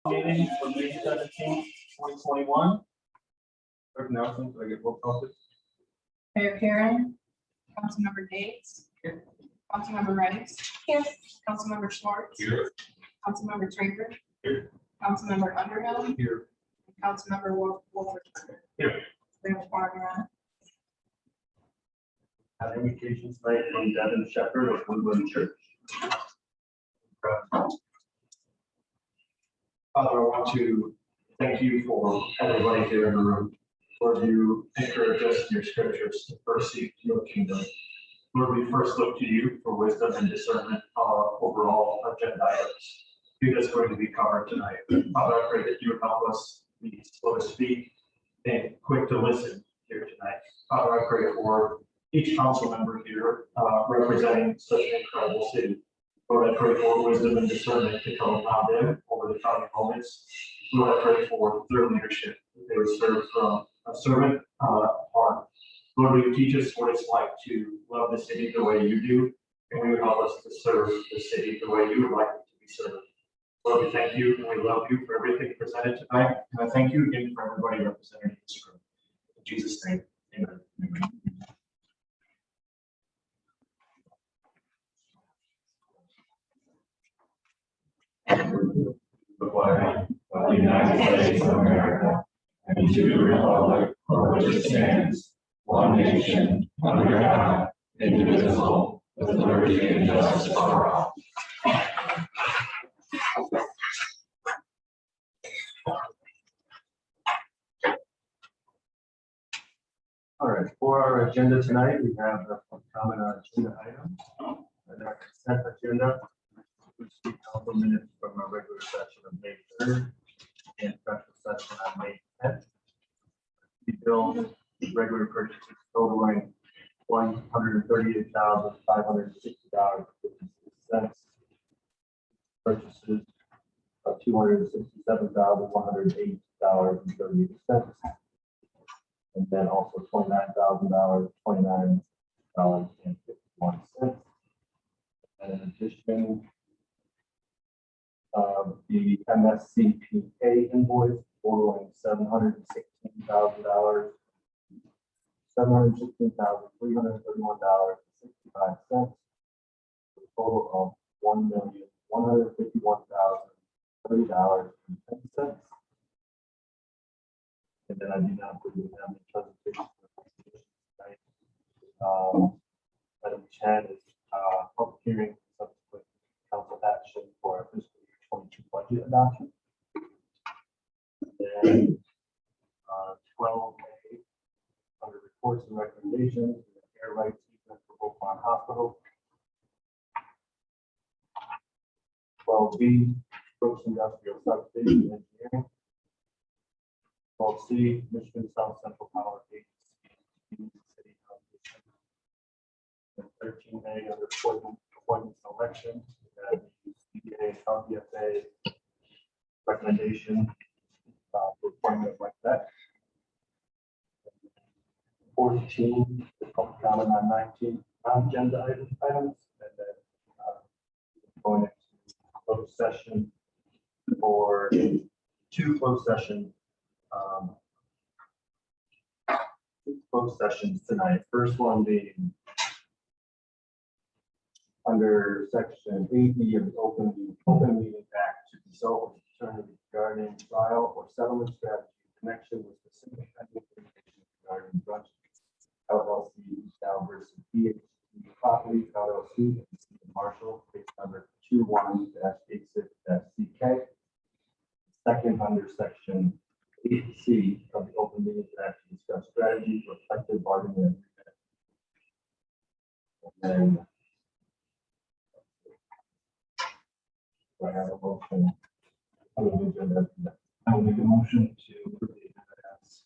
meeting for May 17th, 2021. Clerk Nelson, could I get roll call, please? Mayor Karen, Councilmember Gates. Here. Councilmember Rennick. Here. Councilmember Schwartz. Here. Councilmember Traeger. Here. Councilmember Underhill. Here. And Councilmember Wolford. Here. We have four around. Have invitations tonight from Devin Shepherd of Woodland Church. Father, I want to thank you for everybody here in the room. Lord, you encourage us in your scriptures to first seek your kingdom. Lord, we first look to you for wisdom and discernment over all agenda items. Who is going to be covered tonight? Father, I pray that you would help us be slow to speak and quick to listen here tonight. Father, I pray for each council member here representing such an incredible city. Lord, I pray for wisdom and discernment to come upon them over the coming moments. Lord, I pray for their leadership, that they would serve from a servant heart. Lord, will you teach us what it's like to love the city the way you do, and we would help us to serve the city the way you would like it to be served. Lord, we thank you and we love you for everything presented tonight. And I thank you again for everybody represented in this room. In Jesus' name, amen. The flag of the United States of America and to the republic for which it stands, one nation, under God, indivisible, with liberty and justice for all. All right, for our agenda tonight, we have the common agenda items and our consent agenda. We council minutes from our regular session of May 3rd and special session on May 10th. The bill regular purchases totaling $138,560.56. Purchases of $267,108.38. And then also $29,000, $29.51. And in addition, the MSCPA invoice totaling $716,331.65. A total of $1,151,030.10. And then I do not believe we have any presentation tonight. Item 10 is public hearing subsequent council action for our fiscal year 22 budget adoption. And 12A under reports and recommendations, air rights easement for Oak Lawn Hospital. 12B, Brooks Industrial Substation Engineering. 12C, Michigan South Central Power Agency City Foundation. And 13A under appointment selection, the CBA and LBFA recommendation for appointment like that. 14, the public comment on 19 non-agenda items, and then going into closed session for two closed sessions tonight. First one being under section 8B of the Open Meeting Act to consult with attorney regarding trial or settlement strategy in connection with specific information regarding Brunch LLC Dow versus BHP Properties LLC and the City of Marshall, case number 21-86-CK. Second, under section 8C of the Open Meeting Act to discuss strategy for collective bargaining agreement. And then do I have a motion under the agenda? I will make a motion to approve the agenda as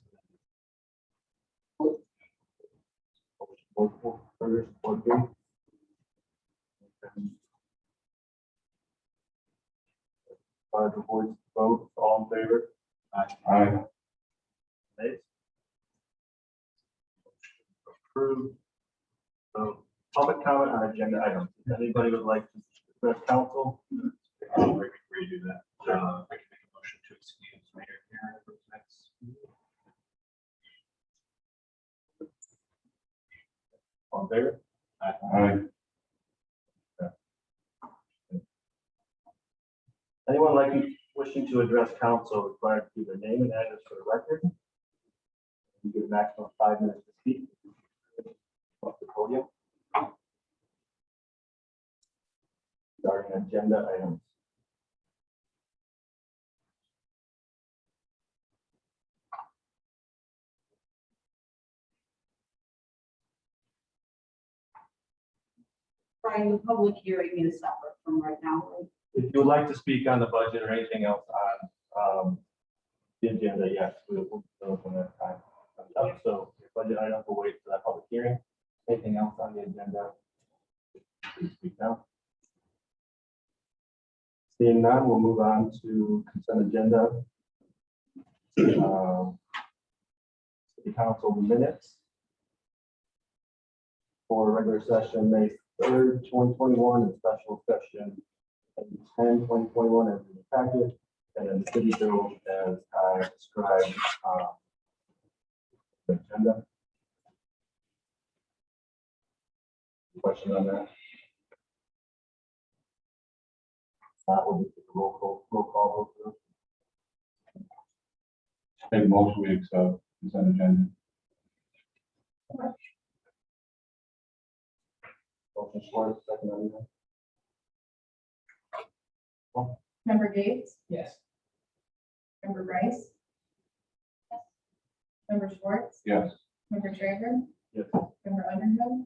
first, the board's vote, all in favor? Aye. Nays? Approved. So, public comment on agenda items. If anybody would like to address council? Before you do that, I can make a motion favor? Aye. Anyone wishing to address council required to give their name and address for the record. You get a maximum of 5 minutes to speak. Off the podium. Regarding agenda items. Brian, the public hearing is separate from right now, right? If you would like to speak on the budget or anything else on the agenda, yes, we'll do it when that time comes up. So your budget item will wait for that public hearing. Anything else on the agenda? Please speak now. Seeing none, we'll move on to consent agenda. City council minutes for regular session May 3rd, 2021, and special session May 10, 2021 as in the packet, and then the city bill as I described the agenda. Question on that? That will be the roll call vote. Take most weeks of consent agenda. Motion Schwartz, second on that. Member Gates, Yes. member Rice. Yes. Member Schwartz, Yes. member Traver, Yes. member Underhill.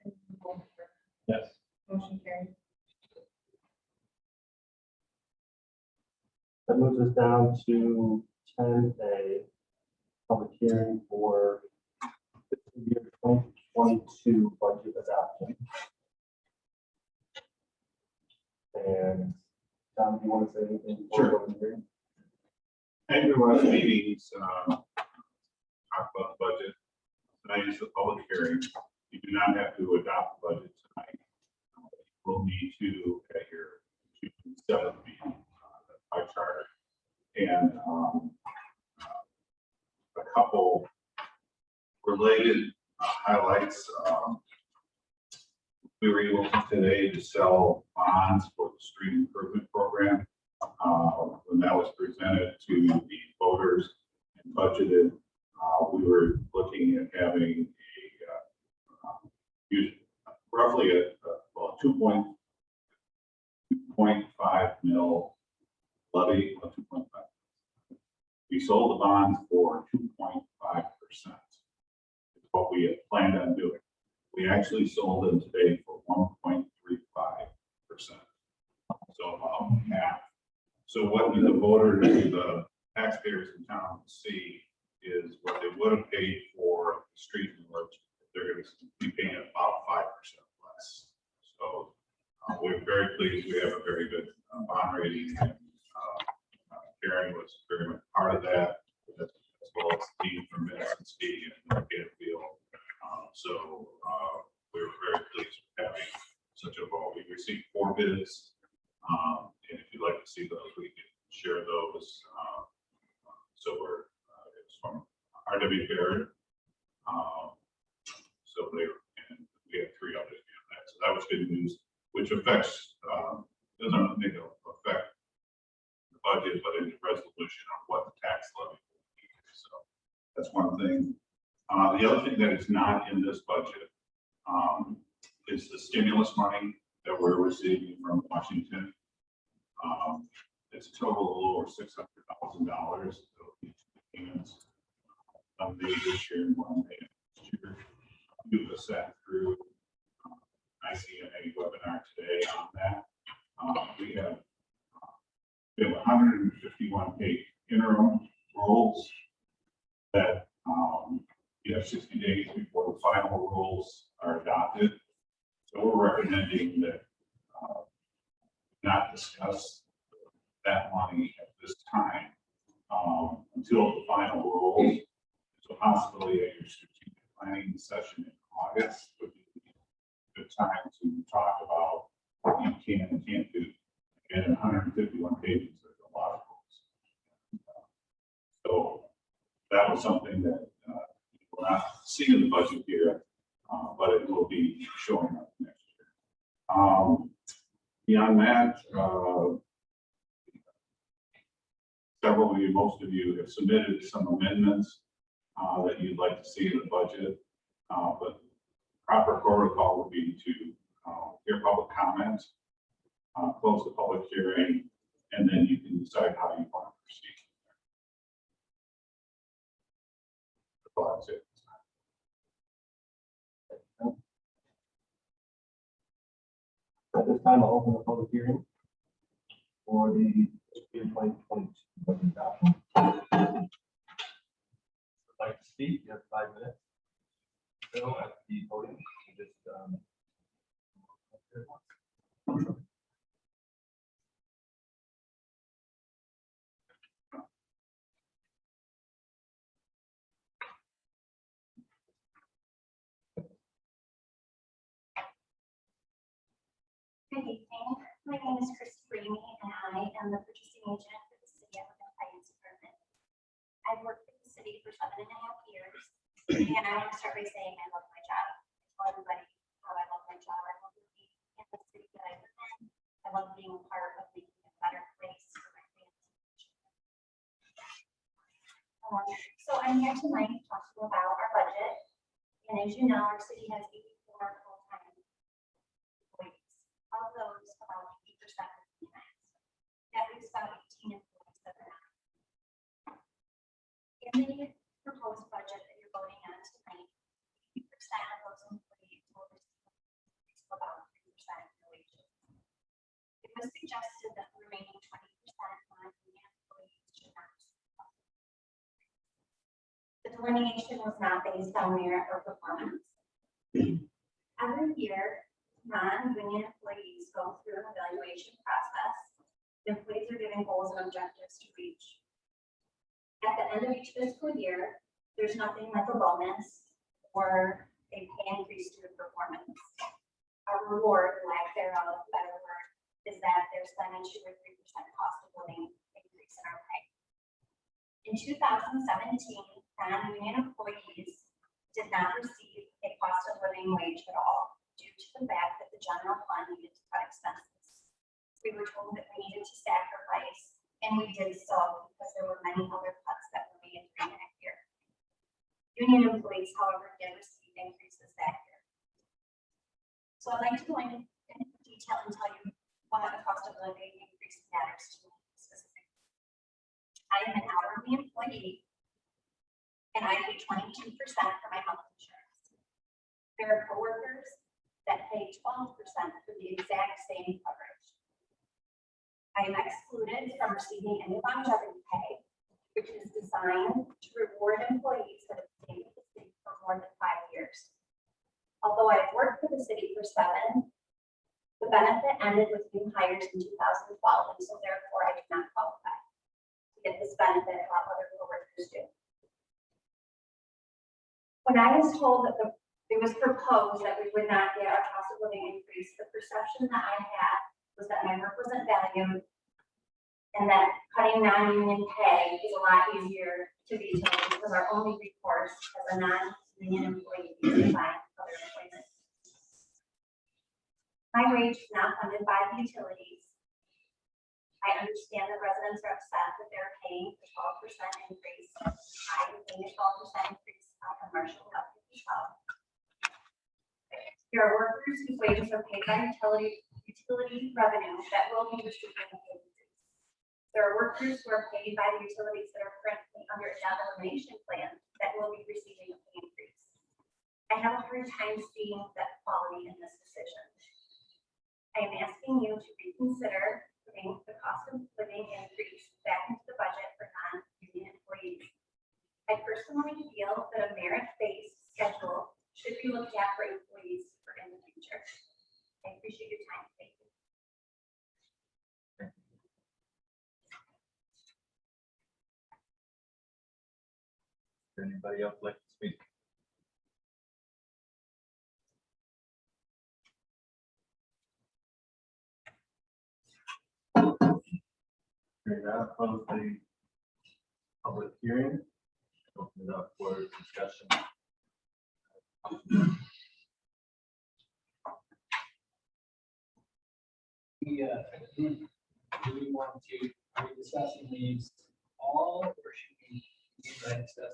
And Member Wolford. Yes. Motion carried. That moves us down to 10A, public hearing for fiscal year 2022 budget adoption. And Tom, do you want to say anything? before we go to the hearing? At your last meetings, talk about the budget. Tonight is the public hearing. You do not have to adopt the budget tonight. We'll need to at your June 7th meeting, by charter. And a couple related highlights. We were able today to sell bonds for the street improvement program. When that was presented to the voters and budgeted, we were looking at having roughly a 2.5 mil levy of 2.5. We sold the bonds for 2.5%. Is what we had planned on doing. We actually sold them today for 1.35%. So about half. So what the voters, the taxpayers in town see is what they would have paid for the street and roads. They're going to be paying about 5% less. So we're very pleased. We have a very good bond rating, and Karen was very much part of that, as well as the team from Minnesota and Gatorfield. So we were very pleased with having such a vote. We received 4 bids, and if you'd like to see those, we can share those. So it was from RW Baird. So we had 3 others beyond that. So that was good news, which affects doesn't make an effect the budget, but in the resolution of what the tax levy will be. So that's one thing. The other thing that is not in this budget is the stimulus money that we're receiving from Washington. It's a total of over $600,000. Payments, one day this year and one day next year. We just sat through ICNA webinar today on that. We have 151 page interim rules that you have 60 days before the final rules are adopted. So we're recommending that not discuss that money at this time until the final rules. So possibly at your strategic planning session in August would be a good time to talk about what you can and can't do. And in 151 pages, there's a lot of rules. So that was something that we're not seeing in the budget here. but it will be showing up next year. Beyond that, several of you, most of you have submitted some amendments that you'd like to see in the budget. But proper protocol would be to hear public comments, close the public hearing, and then you can decide how you want to proceed. That's it. At this time, I'll open the public hearing for the 2022 budget adoption. Would like to speak, you have 5 minutes. So at the podium, you just, Good evening. My name is Chris Breamy, and I am the purchasing agent for the City of Finance Department. I've worked with the city for 7.5 years, and I want to start by saying I love my job. I tell everybody how I love my job. I love being in the city that I live in. I love being a part of making a better place for my family. So I'm here tonight to talk to you about our budget. And as you know, our city has 84 full-time employees. Of those, about 80% are females. That leaves about 18 employees that are not. In the proposed budget that you're voting on tonight, 80% of those employees will receive about 3% in wages. It was suggested that the remaining 20% non-union employees should not receive. The delineation was not based on merit or performance. Every year, non-union employees go through an evaluation process. The employees are given goals and objectives to reach. At the end of each fiscal year, there's nothing like a bonus or a pay increase to the performance. Our reward, lack thereof, better word, is that there's then a 2 or 3% cost of living increase in our pay. In 2017, non-union employees did not receive a cost of living wage at all, due to the fact that the general fund needed to cut expenses. We were told that we needed to sacrifice, and we did so because there were many other cuts that were made during that year. Union employees, however, did receive increases that year. So I'd like to go into detail and tell you why the cost of living increase matters to me specifically. I am an hourly employee, and I pay 22% for my health insurance. There are coworkers that pay 12% for the exact same coverage. I am excluded from receiving any longevity pay, which is designed to reward employees that have stayed with the city for more than 5 years. Although I've worked for the city for 7, the benefit ended with new hires in 2012, and so therefore I do not qualify to get this benefit while other coworkers do. When I was told that it was proposed that we would not get our cost of living increase, the perception that I had was that my work wasn't valued and that cutting non-union pay is a lot easier to veto because our only recourse as a non-union employee is to find other employment. My wage is not funded by the utilities. I understand that residents are upset that they're paying a 12% increase. I am paying a 12% increase on commercial health as well. There are workers whose wages are paid by utility revenue that will be receiving a pay increase. There are workers who are paid by the utilities that are currently under a job elimination plan that will be receiving a pay increase. I have a hard time seeing that quality in this decision. I am asking you to reconsider putting the cost of living increase back into the budget for non-union employees. I personally feel that a merit-based schedule should be looked at for employees for in the future. I appreciate your time. Thank you. anybody else like to speak? Hearing that, I'll close the public hearing. Open it up for discussion. do we want to, are we discussing these all, or should we discuss them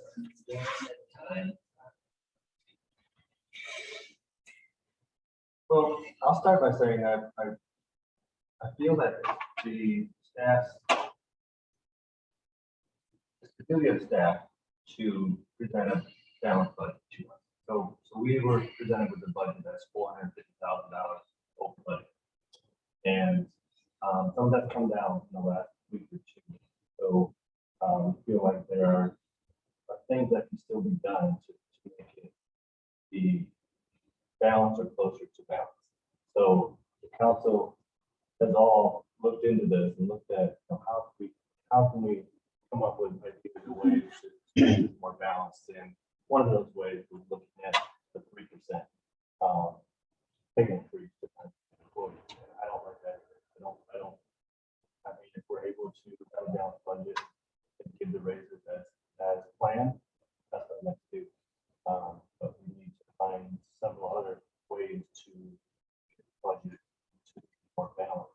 one at a time? Well, I'll start by saying that I feel that the staff's, it's the duty of staff to present a balanced budget to us. So we were presented with a budget that's $450,000 over budget. And some of that's come down in the last week or two. So I feel like there are things that can still be done to make it be balanced or closer to balance. So the council has all looked into this and looked at, you know, how can we come up with ideas and ways to make it more balanced. And one of those ways was looking at the 3% pay increase. I don't like that. I mean, if we're able to have a balanced budget and give the raises as planned, that's what let's do. But we need to find several other ways to budget to be more balanced.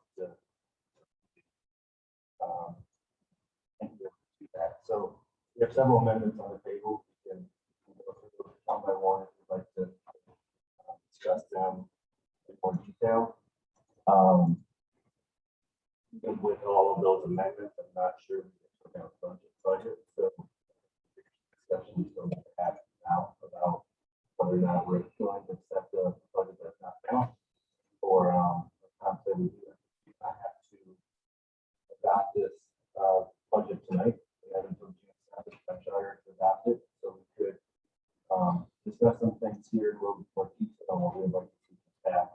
And we'll do that. So we have several amendments on the table. We can go through those one by one if you'd like to discuss them in more detail. And with all of those amendments, I'm not sure we're going to budget. So discussion is going to happen now about whether or not we're going to accept a budget that's not balanced, or concept we not have to adopt this budget tonight. We have until June 7th to adopt it, so we could discuss some things here a little bit more detail on what we'd like to see from staff,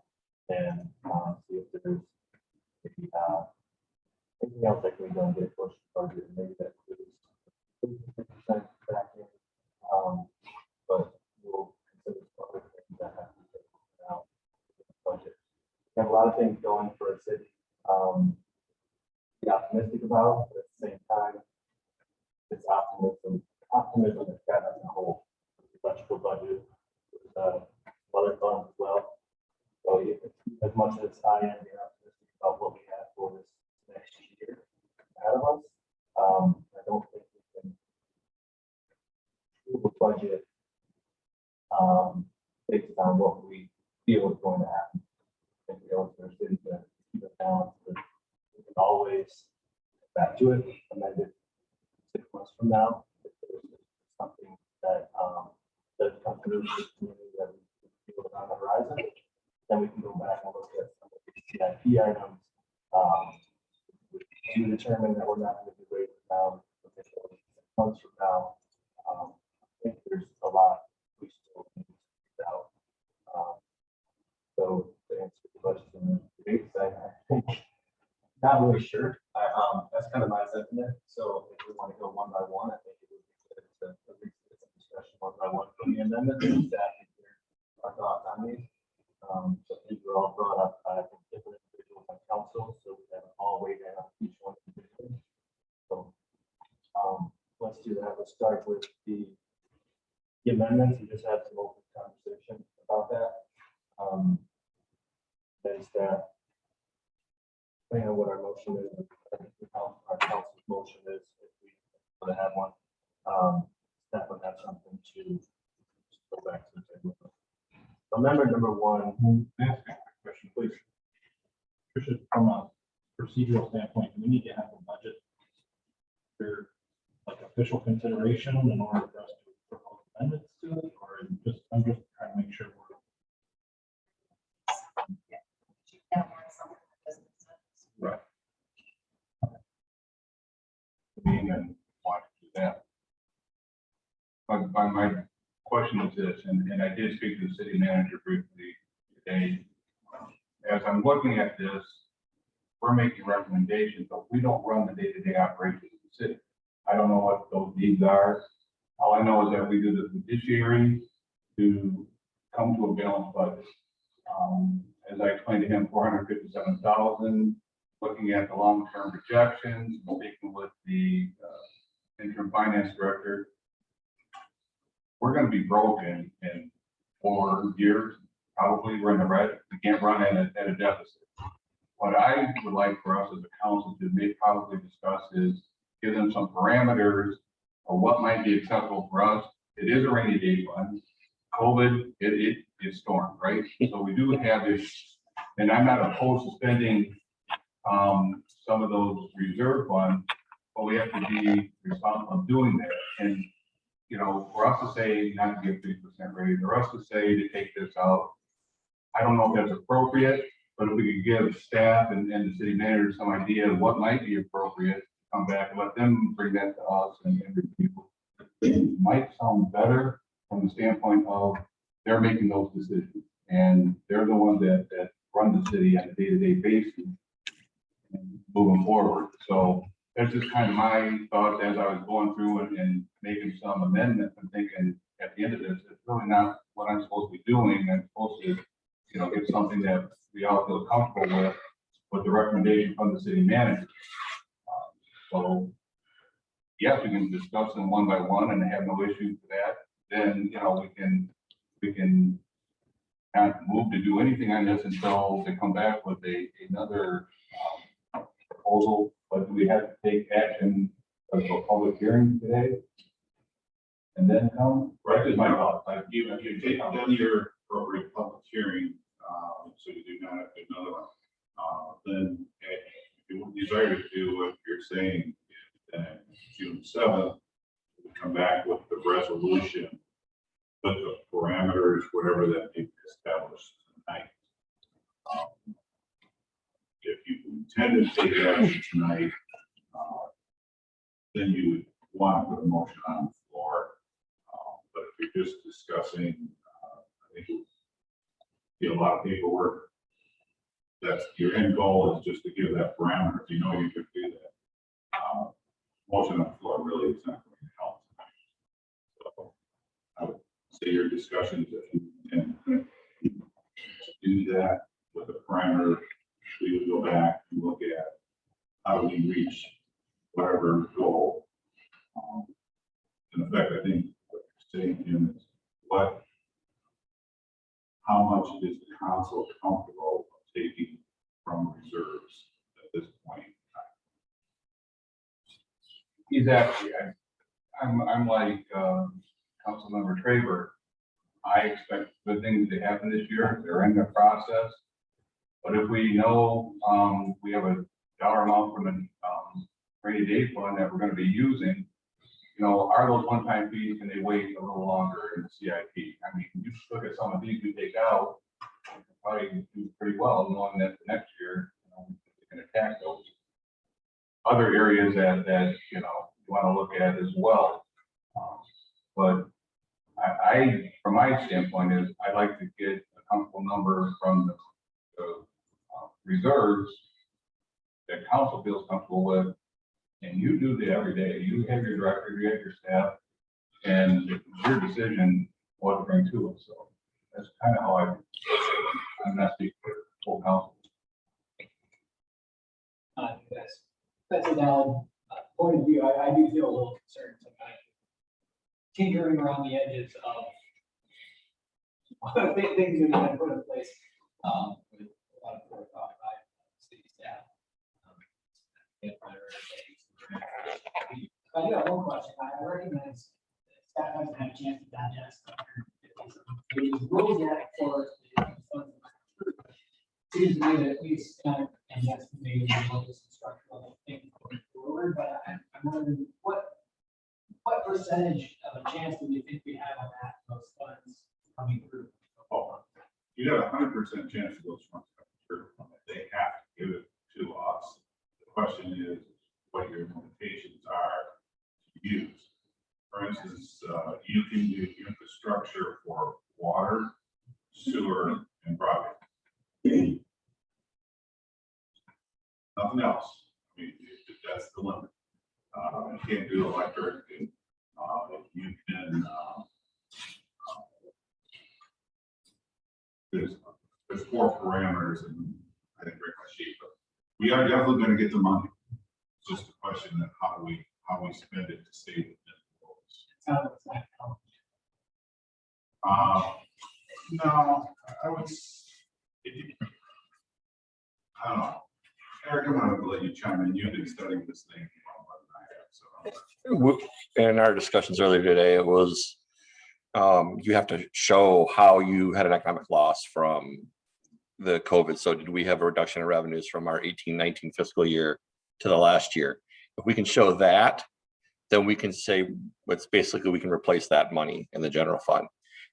and see if there's anything else that can be done to get closer to budget. Maybe that includes 50% back in, but we'll consider some other things that have to be taken out in the budget. We have a lot of things going for a city. Be optimistic about, but at the same time, it's optimism that's got us in a hole. The electrical budget, other funds as well. So as much as I am being optimistic about what we have for this next year ahead of us, I don't think we can do a budget based on what we feel is going to happen. And we also are city to keep it balanced. We can always get back to it, amend it 6 months from now. If there's something that that comes through the community that we feel is on the horizon, then we can go back and look at some of these CIP items. To determine that we're not going to be waiting now, 6 months from now. I think there's a lot we still need to figure out. So to answer the question, I think not really sure. That's kind of my sentiment. So if we want to go one by one, I think it would be good to at least get some discussion one by one from the amendments. Exactly our thoughts on these. So these were all brought up by different individuals on council, so we have all weighed in on each one individually. So let's do that. Let's start with the amendments. We just had some open conversation about that. Is that depending on what our motion is, our council's motion is, if we want to have one, that would have something to go back to the table. Amendment number 1. Can I ask a quick question, please? Tricia, from a procedural standpoint, do we need to have a budget for like official consideration in order for us to propose amendments to it, or just, I'm just trying to make sure we're. Right. Being and want to do that. But my question is this, and I did speak to the city manager briefly today. As I'm looking at this, we're making recommendations, but we don't run the day-to-day operations of the city. I don't know what those needs are. All I know is that we do the judiciary to come to a balanced budget. As I explained to him, 457,000, looking at the long-term projections, speaking with the interim finance director. We're going to be broken in 4 years. Probably we're in the red. We can't run at a deficit. what I would like for us as a council to maybe probably discuss is give them some parameters of what might be acceptable for us. It is a rainy day fund. COVID, it is storm, right? So we do have this, and I'm not opposed to spending some of those reserve funds, but we have to be responsible of doing that. And, you know, for us to say not to give 3% raise, or us to say to take this out, I don't know if that's appropriate, but if we could give staff and the city manager some idea of what might be appropriate, come back and let them bring that to us and review. It might sound better from the standpoint of they're making those decisions, and they're the ones that run the city on a day-to-day basis and moving forward. So that's just kind of my thoughts as I was going through and making some amendments and thinking at the end of this, it's really not what I'm supposed to be doing. I'm supposed to, you know, get something that we all feel comfortable with the recommendation from the city manager. So yes, we can discuss them one by one and have no issue with that. Then, you know, we can kind of move to do anything on this until they come back with another proposal. But do we have to take action as a public hearing today? And then come? Right, is my thought. You take done your appropriate public hearing, so you do not have to do another one. Then if you desire to do what you're saying, then June 7th, we come back with the resolution, with the parameters, whatever that may be established tonight. If you intend to take action tonight, then you would want to put a motion on the floor. But if you're just discussing, I think it would be a lot of paperwork. That's your end goal, is just to give that parameter. If you know you could do that. Motion on the floor really is not going to help tonight. So I would say your discussions, if you can do that with a parameter, we would go back and look at how do we reach whatever goal. In effect, I think what you're saying, Jim, is how much is the council comfortable taking from reserves at this point in time? Exactly. I'm like Councilmember Traver. I expect good things to happen this year. They're in the process. But if we know we have a dollar amount from the rainy day fund that we're going to be using, you know, are those one-time fees, can they wait a little longer in the CIP? I mean, you just look at some of these we take out, you can probably do pretty well knowing that the next year, you know, we can attack those. Other areas that you know, you want to look at as well. But I, from my standpoint, is I'd like to get a comfortable number from the reserves that council feels comfortable with, and you do that every day. You have your director, you have your staff, and it's your decision what to bring to us. So that's kind of how I'm not speaking for the full council. That's a valid point of view. I do feel a little concerned sometimes tinkering around the edges of things that have been put in place with a lot of forethought by city staff. I do have one question. I recognize staff hasn't had a chance to digest the rules yet for the seems to me that we spent, and yes, maybe some structural things going forward, but I'm wondering what percentage of a chance do we think we have on that, those funds coming through? Oh, you got 100% chance of those funds coming through. They have to give it to us. The question is what your limitations are to use. For instance, you can do infrastructure for water, sewer, and broadband. Nothing else. I mean, that's the limit. You can't do electric. You can. There's 4 parameters, and I didn't bring my sheet, but we are definitely going to get the money. It's just a question of how we spend it to stay within the rules. No, I don't know. Eric, I'm gonna let you chime in. You've been studying this thing more than I have, so. In our discussions earlier today, it was, you have to show how you had an economic loss from the COVID. So did we have a reduction in revenues from our 18-19 fiscal year to the last year? If we can show that, then we can say, it's basically, we can replace that money in the general fund.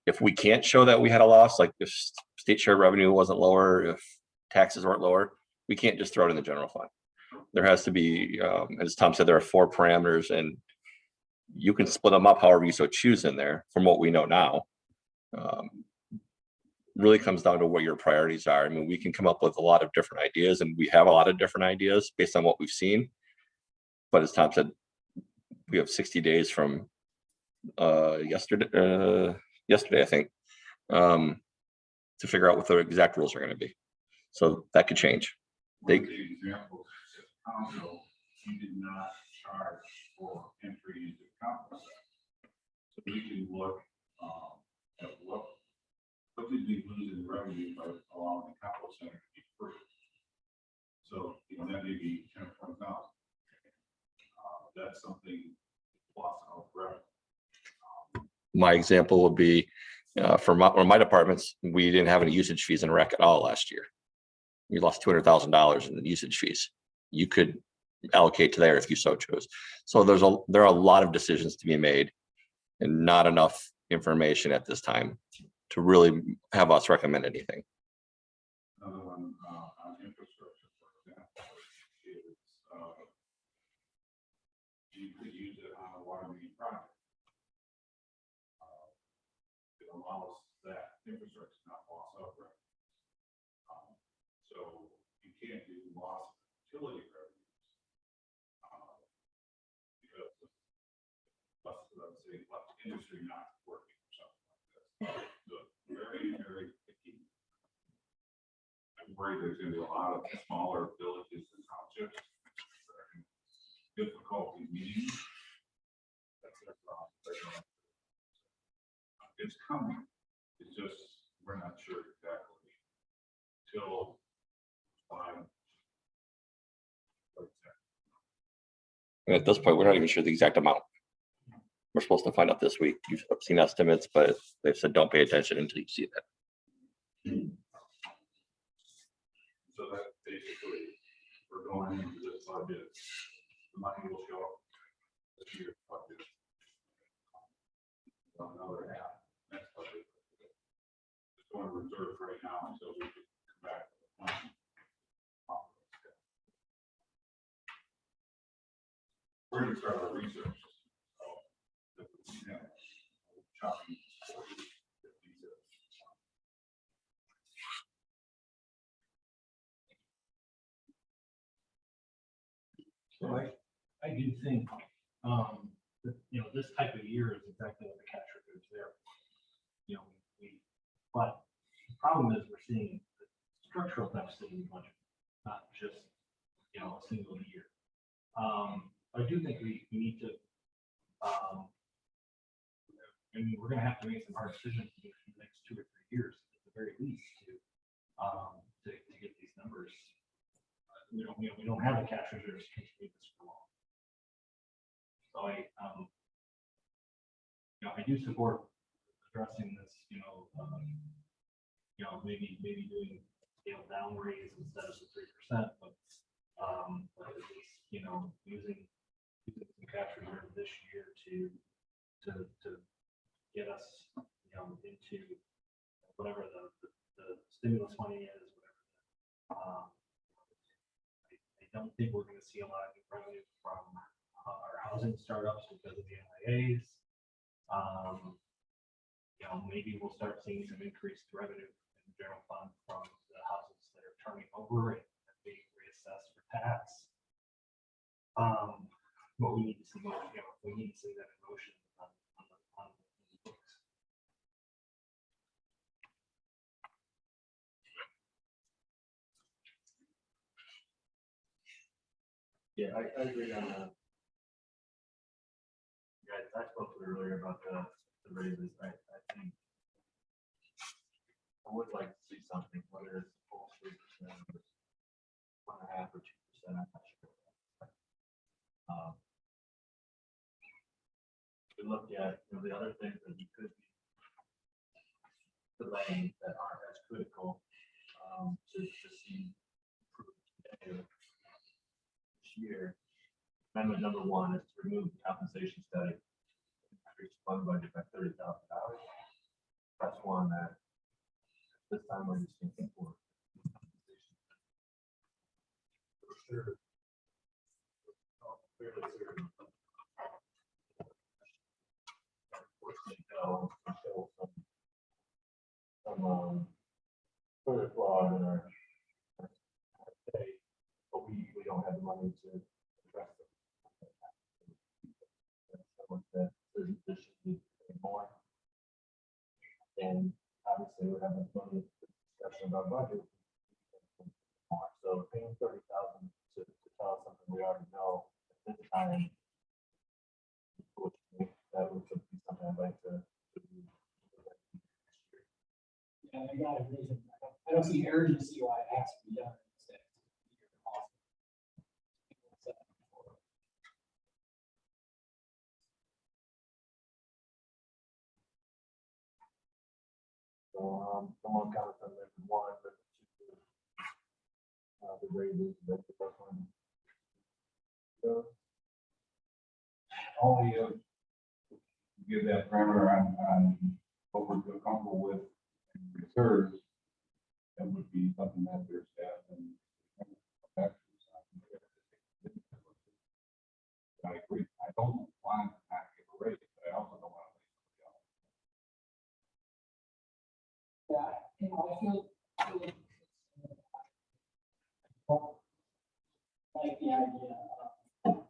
If we can't show that we had a loss, like if state share revenue wasn't lower, if taxes weren't lower, we can't just throw it in the general fund. There has to be, as Tom said, there are 4 parameters, and you can split them up however you so choose in there from what we know now. Really comes down to what your priorities are. I mean, we can come up with a lot of different ideas, and we have a lot of different ideas based on what we've seen. But as Tom said, we have 60 days from yesterday, I think, to figure out what the exact rules are going to be. So that could change. One of the examples, council, you did not charge for entry into the complex. So we can look at what did we lose in revenue by allowing the capital center to be free. So, that may be 10 or 20,000. That's something plus of revenue. My example would be for my departments, we didn't have any usage fees in rec at all last year. We lost $200,000 in the usage fees. You could allocate to there if you so chose. So there are a lot of decisions to be made, and not enough information at this time to really have us recommend anything. Another one on infrastructure, for example, is you could use it on a water main project. It allows that infrastructure not loss of revenue. So you can't do loss of utility revenues because let's say industry not working or something like this. So very, very picky. I'm worried there's gonna be a lot of smaller villages and townships that are having difficulty meeting. That's their problem. It's coming. It's just, we're not sure exactly till 5. And at this point, we're not even sure the exact amount. We're supposed to find out this week. You've seen estimates, but they've said don't pay attention until you see that. So that basically, we're going into this budget, the money will show up this year's budget. Another half next budget. Just going to reserve right now until we can come back to the plan. We're going to start our research. So, shopping. So I do think, that, this type of year is exactly what the cash reserve is there. But the problem is we're seeing the structural deficit in the budget, not just, a single year. I do think we need to, we're gonna have to make some hard decisions in the next 2 or 3 years, at the very least, to get these numbers. We don't have the cash reserves to continue this for long. So I do support addressing this, maybe doing down raise instead of the 3%, but at least using some cash reserve this year to get us into whatever the stimulus money is, whatever. I don't think we're going to see a lot of new revenue from our housing startups because of the MIAs. Maybe we'll start seeing some increased revenue in the general fund from the houses that are turning over and being reassessed for tax. But we need to see more, we need to see that in motion on the books. Yeah, I agree on that. Guys, I spoke to earlier about the raises. I think I would like to see something, whether it's full 3%, 1.5% or 2%. I'm not sure. We looked at, the other things that we could be delaying that aren't as critical, to see improved this year. Amendment number 1 is to remove the compensation study, increase fund budget by $30,000. That's one that this time we're just thinking for. For sure. Fairly certain. Unfortunately, no, still some further flaws in our state, but we don't have the money to address them. Someone said there should be more. And obviously we're having plenty of discussion about budget. More. So paying $30,000 to tell us something we already know at this time. That would be something I'd like to do. Yeah, I got a reason. I don't see urgency why it has to be done. Someone comments on that one, but the raises, that's the first one. So, Only give that parameter on what we're feel comfortable with in reserves, that would be something that their staff and. I agree. I don't want to not give a raise, but I also don't want to. Yeah, I feel like the idea of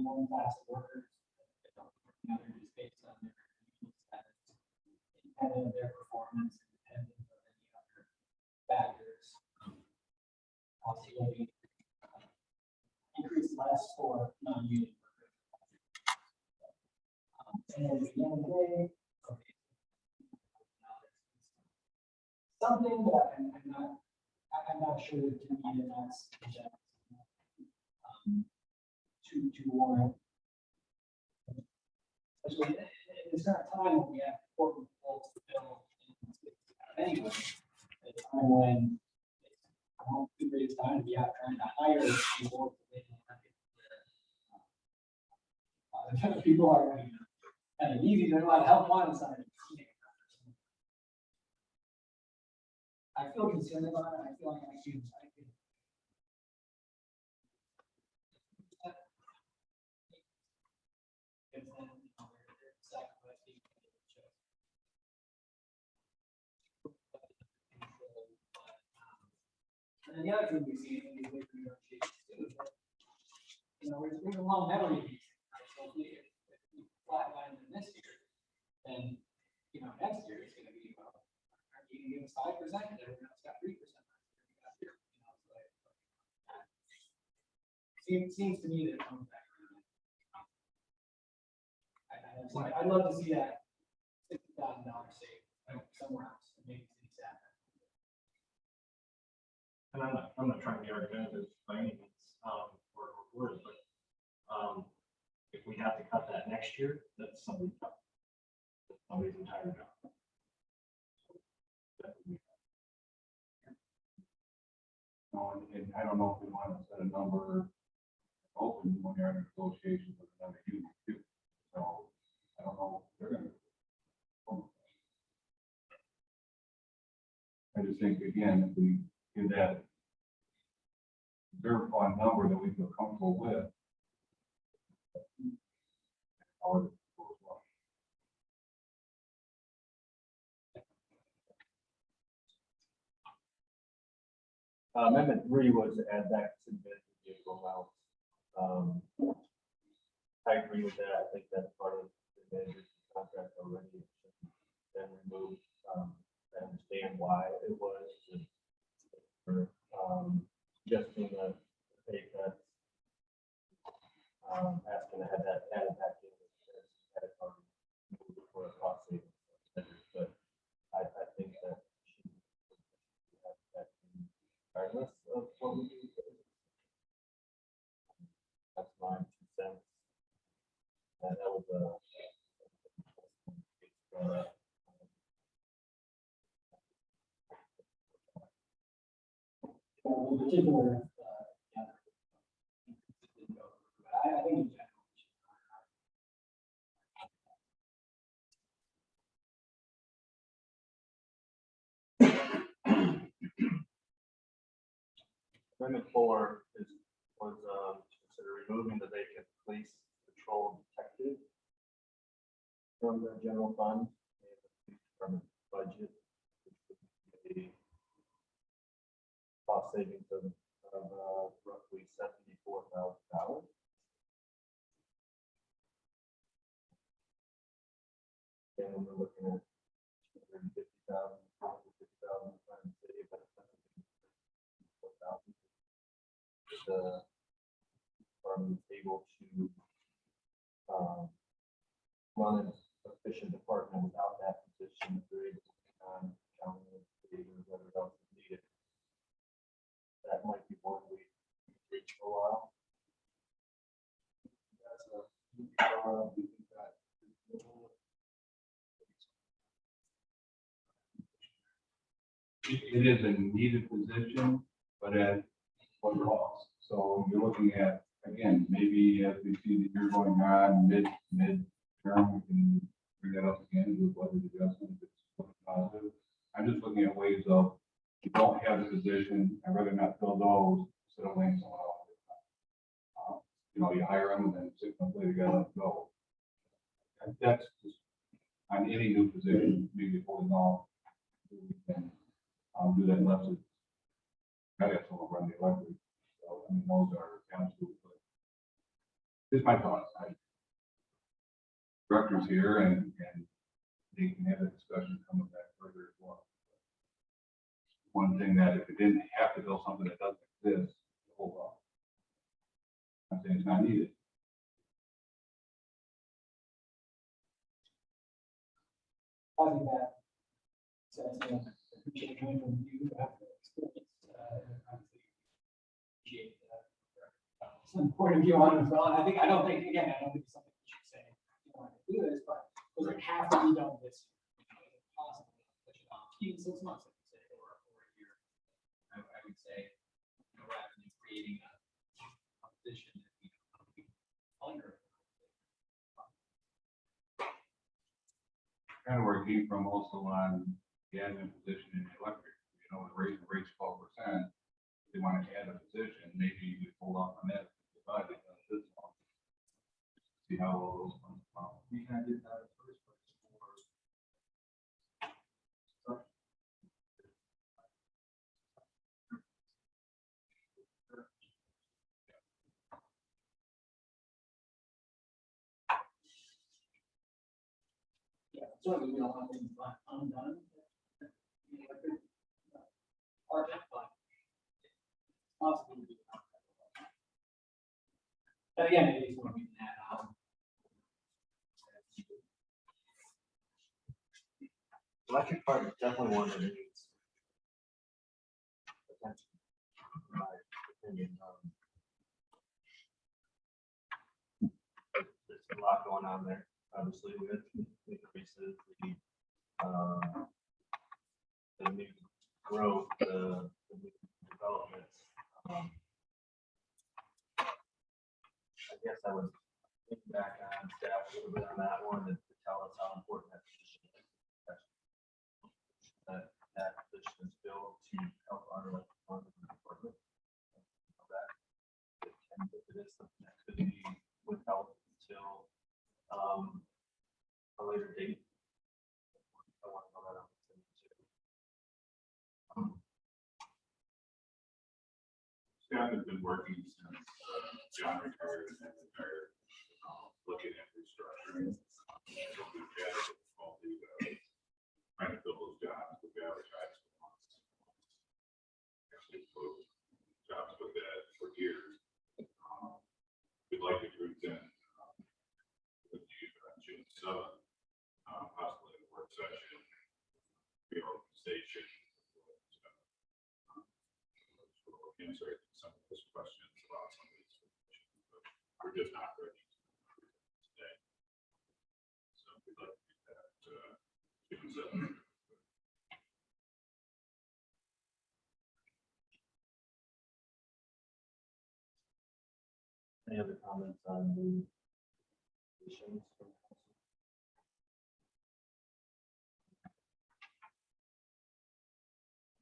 one class of workers, just based on their status, independent of their performance, independent of any other factors. Possibly increase less for non-union workers. And at the end of the day, something that I'm not sure to me that's to warrant. Especially in this current time when we have important roles to fill anyway, at a time when I don't think it's time to be out trying to hire people. People are kind of easy, there's a lot of help on the side. I feel concerned about it. I feel like I can. And then the other thing we see in these labor negotiations too is that, there's a long memory of these things. So if we flatline them this year, then, next year it's going to be, well, are you going to give us 5%? And everyone else got 3%. Seems to me that it comes back around. I'd love to see that $60,000 saved somewhere else, maybe city staff. And I'm not trying to be argumentative by any means, or words, but, if we have to cut that next year, that's somebody's job. That's somebody's entire job. And I don't know if we want to set a number open when you're in negotiations with another union too. So I don't know if they're going to. I just think, again, if we give that reserve fund number that we feel comfortable with. Amendment 3 was to add back to the vehicle allowance. I agree with that. I think that's part of the manager's contract already. Then remove, I understand why it was. Just being a pay cut. Asking to have that added back in. For a cost savings. But I think that regardless of what we do. In particular, yeah. I think in general. we should- Amendment 4 was to consider removing the vacant police patrol detective from the general fund and the police department budget, which would be a cost savings of roughly $74,000. And we're looking at 250,000, 450,000 trying to save, but it's not gonna be 4,000. The department is able to run an efficient department without that position. If they're able to take on county and whatever else is needed. That might be one we take for a while. It is a needed position, but at what cost? So you're looking at, again, maybe as we see the year going on, mid-term, we can bring that up again with budget adjustment. If it's looking positive. I'm just looking at ways of, you don't have the position, I'd rather not fill those, instead of laying someone off. You know, you hire them and then 6 months later, you gotta let them go. And that's just on any new position, maybe holding off. We can do that unless it's, I got someone run the electric. So, I mean, those are absolute, but this is my thoughts. Directors here and they can have a discussion coming back further as well. One thing that if it didn't have to build something that doesn't exist, hold off. I'm saying it's not needed. I think that. So I think appreciate coming from you, who have the experience, obviously. Appreciate some point of view on it as well. And I don't think it's something we should say, you want to do this, but does it have to be done this year? Is it possible to push it off even 6 months, I would say, or a year? I would say, rather than creating a position that we under. Kind of where it came from also on the admin position in the electric, you know, raise the rates 12%. They want to add a position, maybe we hold off on that. Divide it this long. See how all those ones come. We kind of did that first. Yeah, certainly we don't want things left undone. Or just like. Possible to do. But again, it is going to be that. Electric part is definitely one that needs attention, in my opinion. There's a lot going on there, obviously, with increases, the new growth, the new developments. I guess I would think back on staff a little bit on that one and to tell us how important that position is. That position is filled to help our department. If it is something that could be withheld until a later date. I want to know that opportunity too. Staff has been working since John retired and then retired, looking at restructuring. We've had difficulty trying to fill those jobs, we've advertised for months. Actually, closed jobs with that for years. We'd like to group in with you on June 7th, possibly a work session, reorganization. Answer some of those questions about some of these positions, but we're just not ready today. we'd like to get that, to consider. Any other comments on the additions?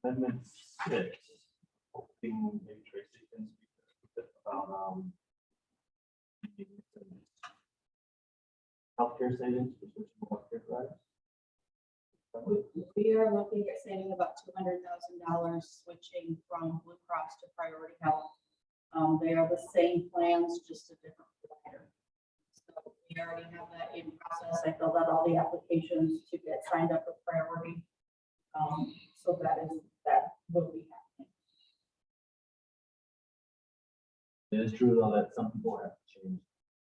Amendment 6, hoping maybe Tracy can speak a bit about healthcare savings for switching to healthcare providers. We are looking at saving about $200,000 switching from Blue Cross to Priority Health. They are the same plans, just a different provider. So we already have that in process. I filled out all the applications to get signed up with Priority. So that will be happening. It is true though that some people have to change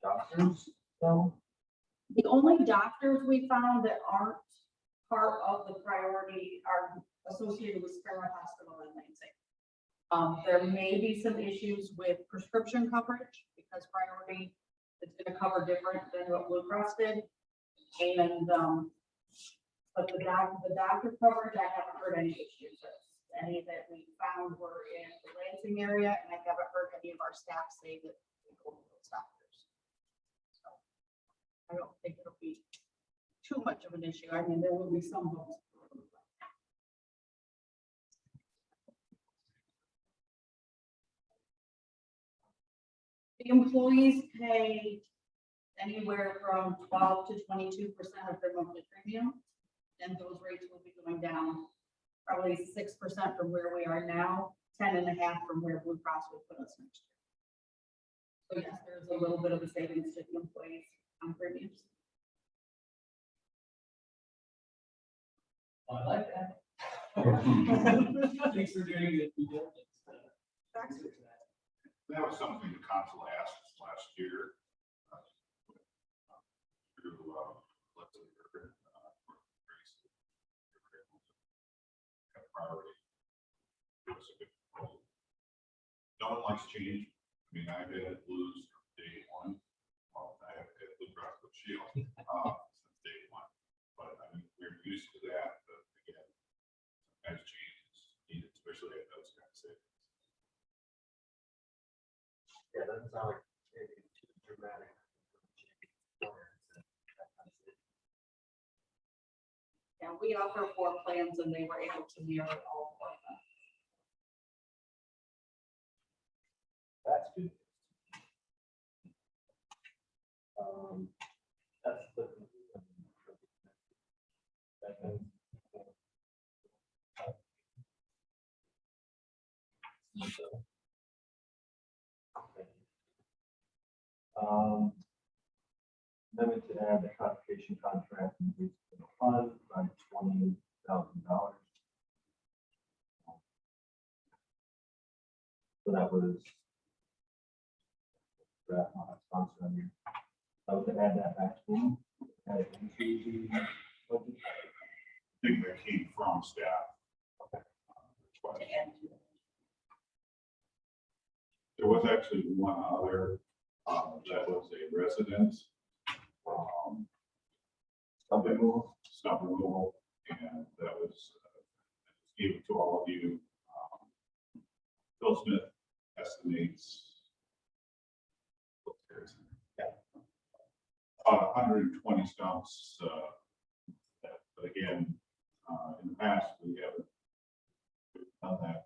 doctors, so. The only doctors we found that aren't part of the Priority are associated with Sparrow Hospital in Lansing. There may be some issues with prescription coverage because Priority is going to cover different than what Blue Cross did. And, but the doctor coverage, I haven't heard any issues. Any that we found were in the Lansing area, and I haven't heard any of our staff say that they go to those doctors. So I don't think it'll be too much of an issue. I mean, there will be some votes. The employees pay anywhere from 12 to 22% of their monthly premium, and those rates will be going down probably 6% from where we are now, 10.5% from where Blue Cross would put us next year. So yes, there's a little bit of a savings to the employees on premiums. I like that. Thanks for doing it. That was something the council asked us last year. Through, Leslie Griffin, priority. It was a good proposal. No one likes change. I mean, I've had blues from day one. Well, I have had Blue Cross Blue Shield since day one. But I mean, we're used to that. But again, sometimes change is needed, especially at those kinds of savings. Yeah, doesn't sound like anything too dramatic. Yeah, we offer 4 plans and they were able to mirror all 4 of them. That's good. That's the. Amendment to add the codification contract and use of the fund by $20,000. So that was. Draft not sponsor on here. I was to add that back to. Add it into the budget. I think that came from staff. Request. There was actually one other, that was a residence. Stump removal. Stump removal, and that was, given to all of you. Phil Smith estimates. 120 stumps, but again, in the past, we haven't done that.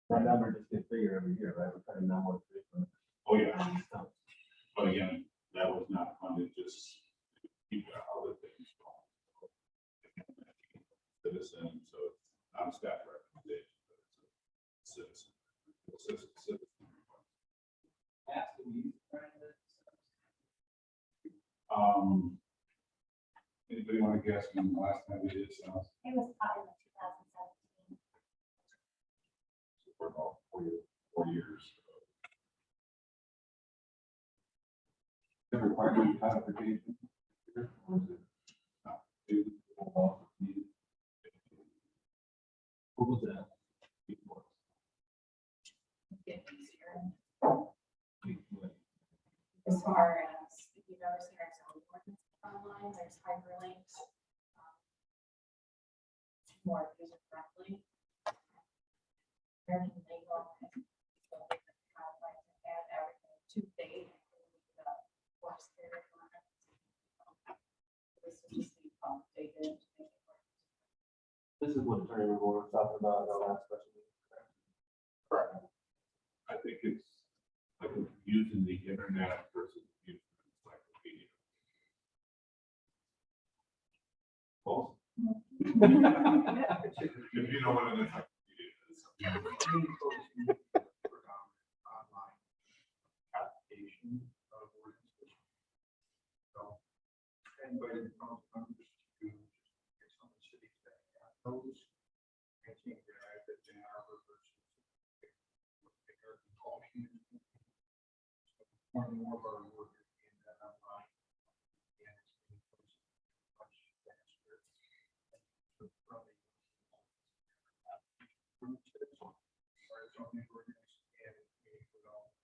That number just gets bigger every year, right? We're cutting down more frequent. Oh, yeah, but again, that was not funded, just to keep other things going. Citizen, so it's not a staff recommendation, but it's a citizen. Anybody want to guess when the last time we did sales? It was probably like 2017. For about 4 years. Never required codification. Or is it not? What was that? Get easier. As far as, ever seen our zoning ordinance online, there's hyperlinks. More user friendly. American legal. So we can codify and add everything to date. Force their requirements. This will just be updated to make it work. This is what Attorney Moore was talking about in our last special meeting. Correct. I think it's like using the internet versus using encyclopedia. Both. If you know what an encyclopedia is. Online application of ordinances. So, anybody that comes to get some of the cities that have those, I think that in our versus. More and more of our work is being done online. And it's being posted much faster. So probably. Or something we're going to scan and meet with all.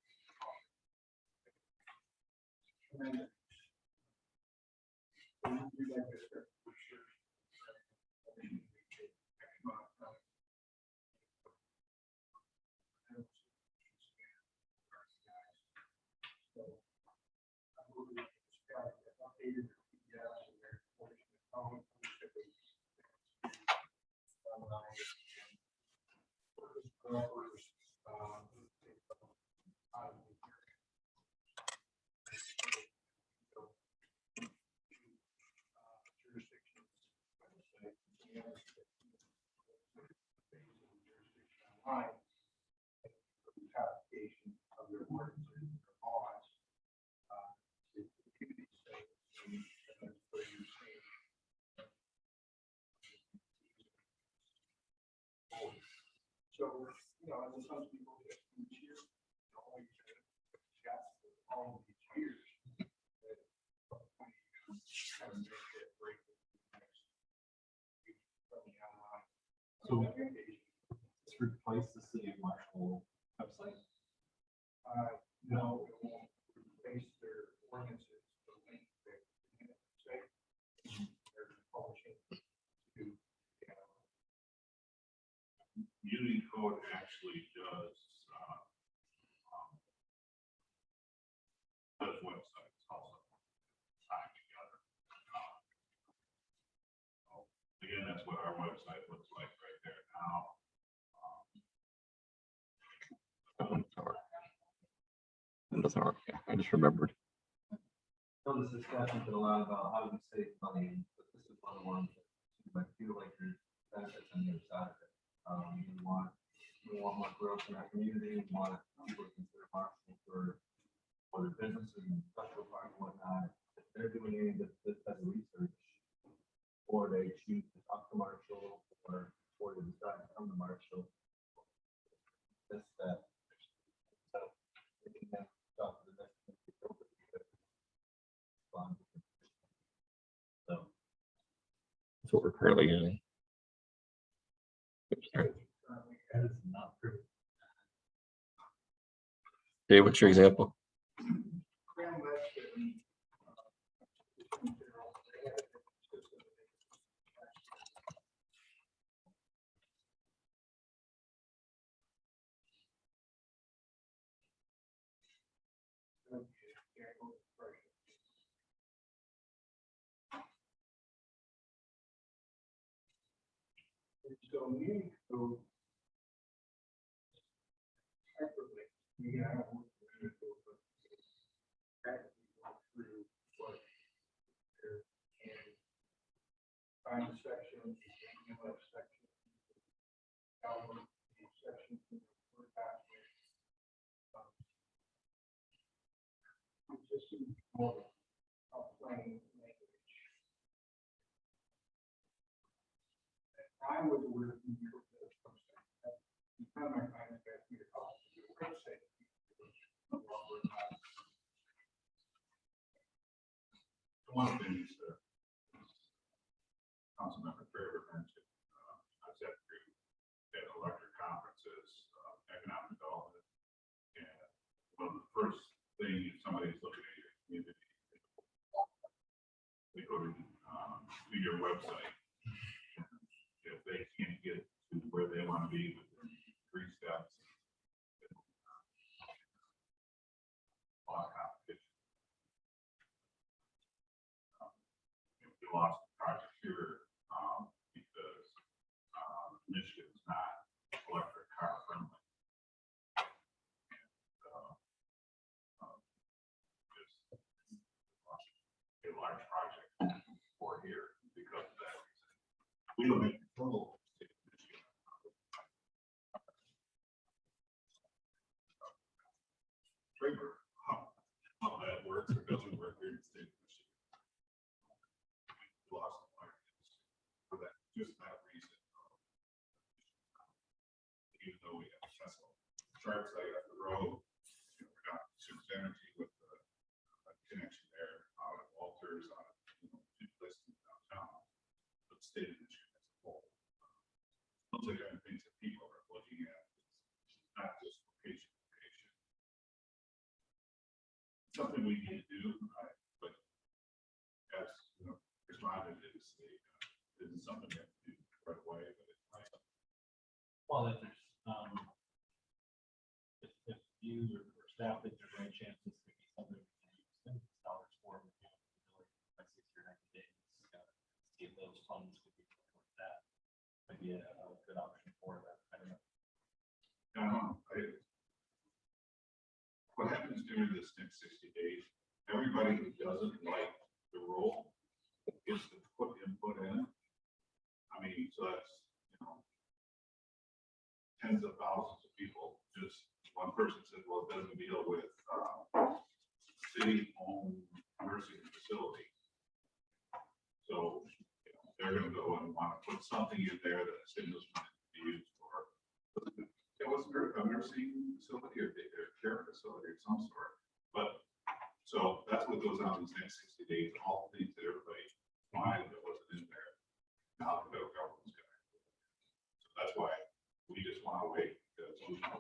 And then. We like this, for sure. Application of their ordinances or laws. To community state, for your state. So, you know, and some people just each year, always got all of these years. Kind of make it break the next. So let's replace the city of Marshall website. No, it won't replace their ordinances, the link that say. They're publishing to. Unicode actually does websites also tied together. Again, that's what our website looks like right there now. It doesn't work. Yeah, I just remembered. So this discussion's been a lot about how do we save money, but this is one of the ones that I feel like there's benefits on the other side of it. We want more growth in our community, we want people to consider Marshall for their businesses and industrial park and whatnot. If they're doing any of this type of research, or they choose to talk to Marshall, or they decide to come to Marshall. That's that. So, they can then talk to the next. So. That's what we're currently using. Oops, sorry. That is not true. Dave, what's your example? So we go. Separately, we have through what there and find the section, the section. Download the section. Just more plain language. I would work in your time I find it that we are website. One of the things that Councilmember Fairweather mentioned, I sat through at electric conferences, economic development, and one of the first things somebody's looking at your community to your website. If they can't get to where they want to be within 3 steps. Competition. If we lost the project here, because Michigan's not electric car friendly. Just a large project for here because of that reason. We don't have control. of the state of Michigan. Trigger, how that works or doesn't work here in the state of Michigan. We lost the markets for that, just that reason. Even though we have Tesla charts like up the road, we got Source Energy with the connection there out of Walters, out of, two places in downtown, but the state of Michigan as a whole. Those are the kind of things that people are looking at, it's not just location. Something we need to do, but as responded is isn't something we have to do right away, but it's nice. Well, if there's, if you or staff think there's any chance this could be something we can use dollars for, by 60 or 90 days, see if those funds could be put towards that. Maybe a good option for that. I don't know. What happens during this next 60 days, everybody who doesn't like the rule gets to put input in. I mean, so that's, tens of thousands of people. Just one person said, well, it doesn't deal with city-owned nursing facility. So they're going to go and want to put something in there that stimulus money to be used for. It was a nursing facility or care facility of some sort. But so that's what goes on these next 60 days, all the things that everybody wanted that wasn't in there. Now the federal government's going to. So that's why we just want to wait. Because we know.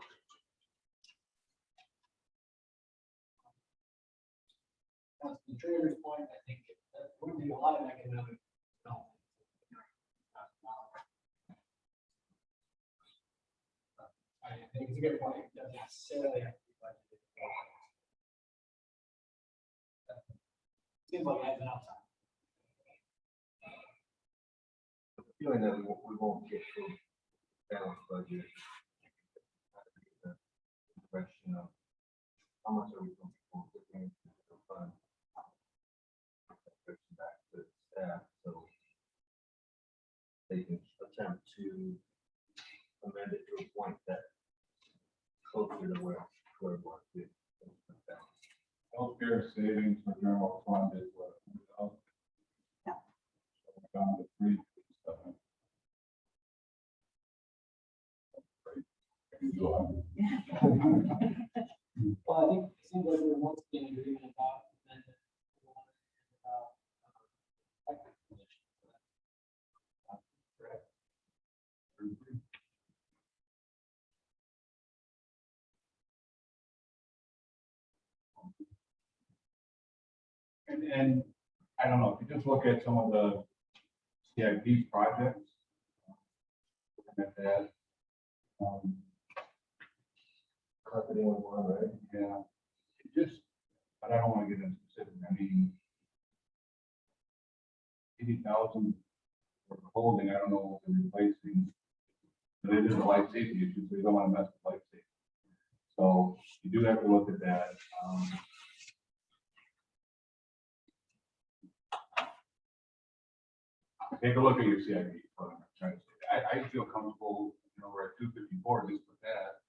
That's the trader's point, I think that would be a lot of economic development. I think it's a good point, it doesn't necessarily have to be budgeted. Seems like it has an upside. The feeling that we won't get to balanced budget. The question of how much are we going to put into the fund? Back to staff, so they can attempt to amend it to a point that closer to where it wants to be. Healthcare savings for general fund is what? Yeah. Down to 3. Well, I think it seems like we're once again agreement about and then correct. And I don't know, if you just look at some of the CIP projects, looking at that, Carpeting was one, right? yeah, it just, but I don't want to get into specifics. I mean, 80,000 for holding, I don't know, if they're replacing. But it is a life safety issue, so you don't want to mess with life safety. So you do have to look at that. Take a look at your CIP. What I'm trying to say. I feel comfortable, we're at 254, just with that.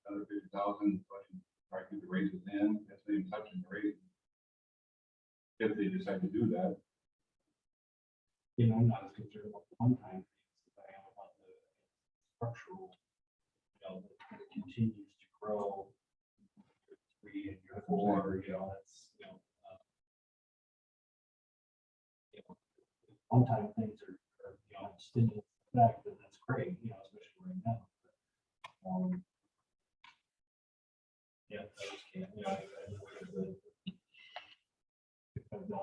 Another 50,000, probably the raises in, that's not even touching the raise. If they decide to do that. I'm not as concerned about the one-time things as I am about the structural, that continues to grow. Year 3 and year 4, that's, one-time things are stimulus effect, and that's great, especially right now. Yeah, I just can't, I look at the $600,000, 1.1,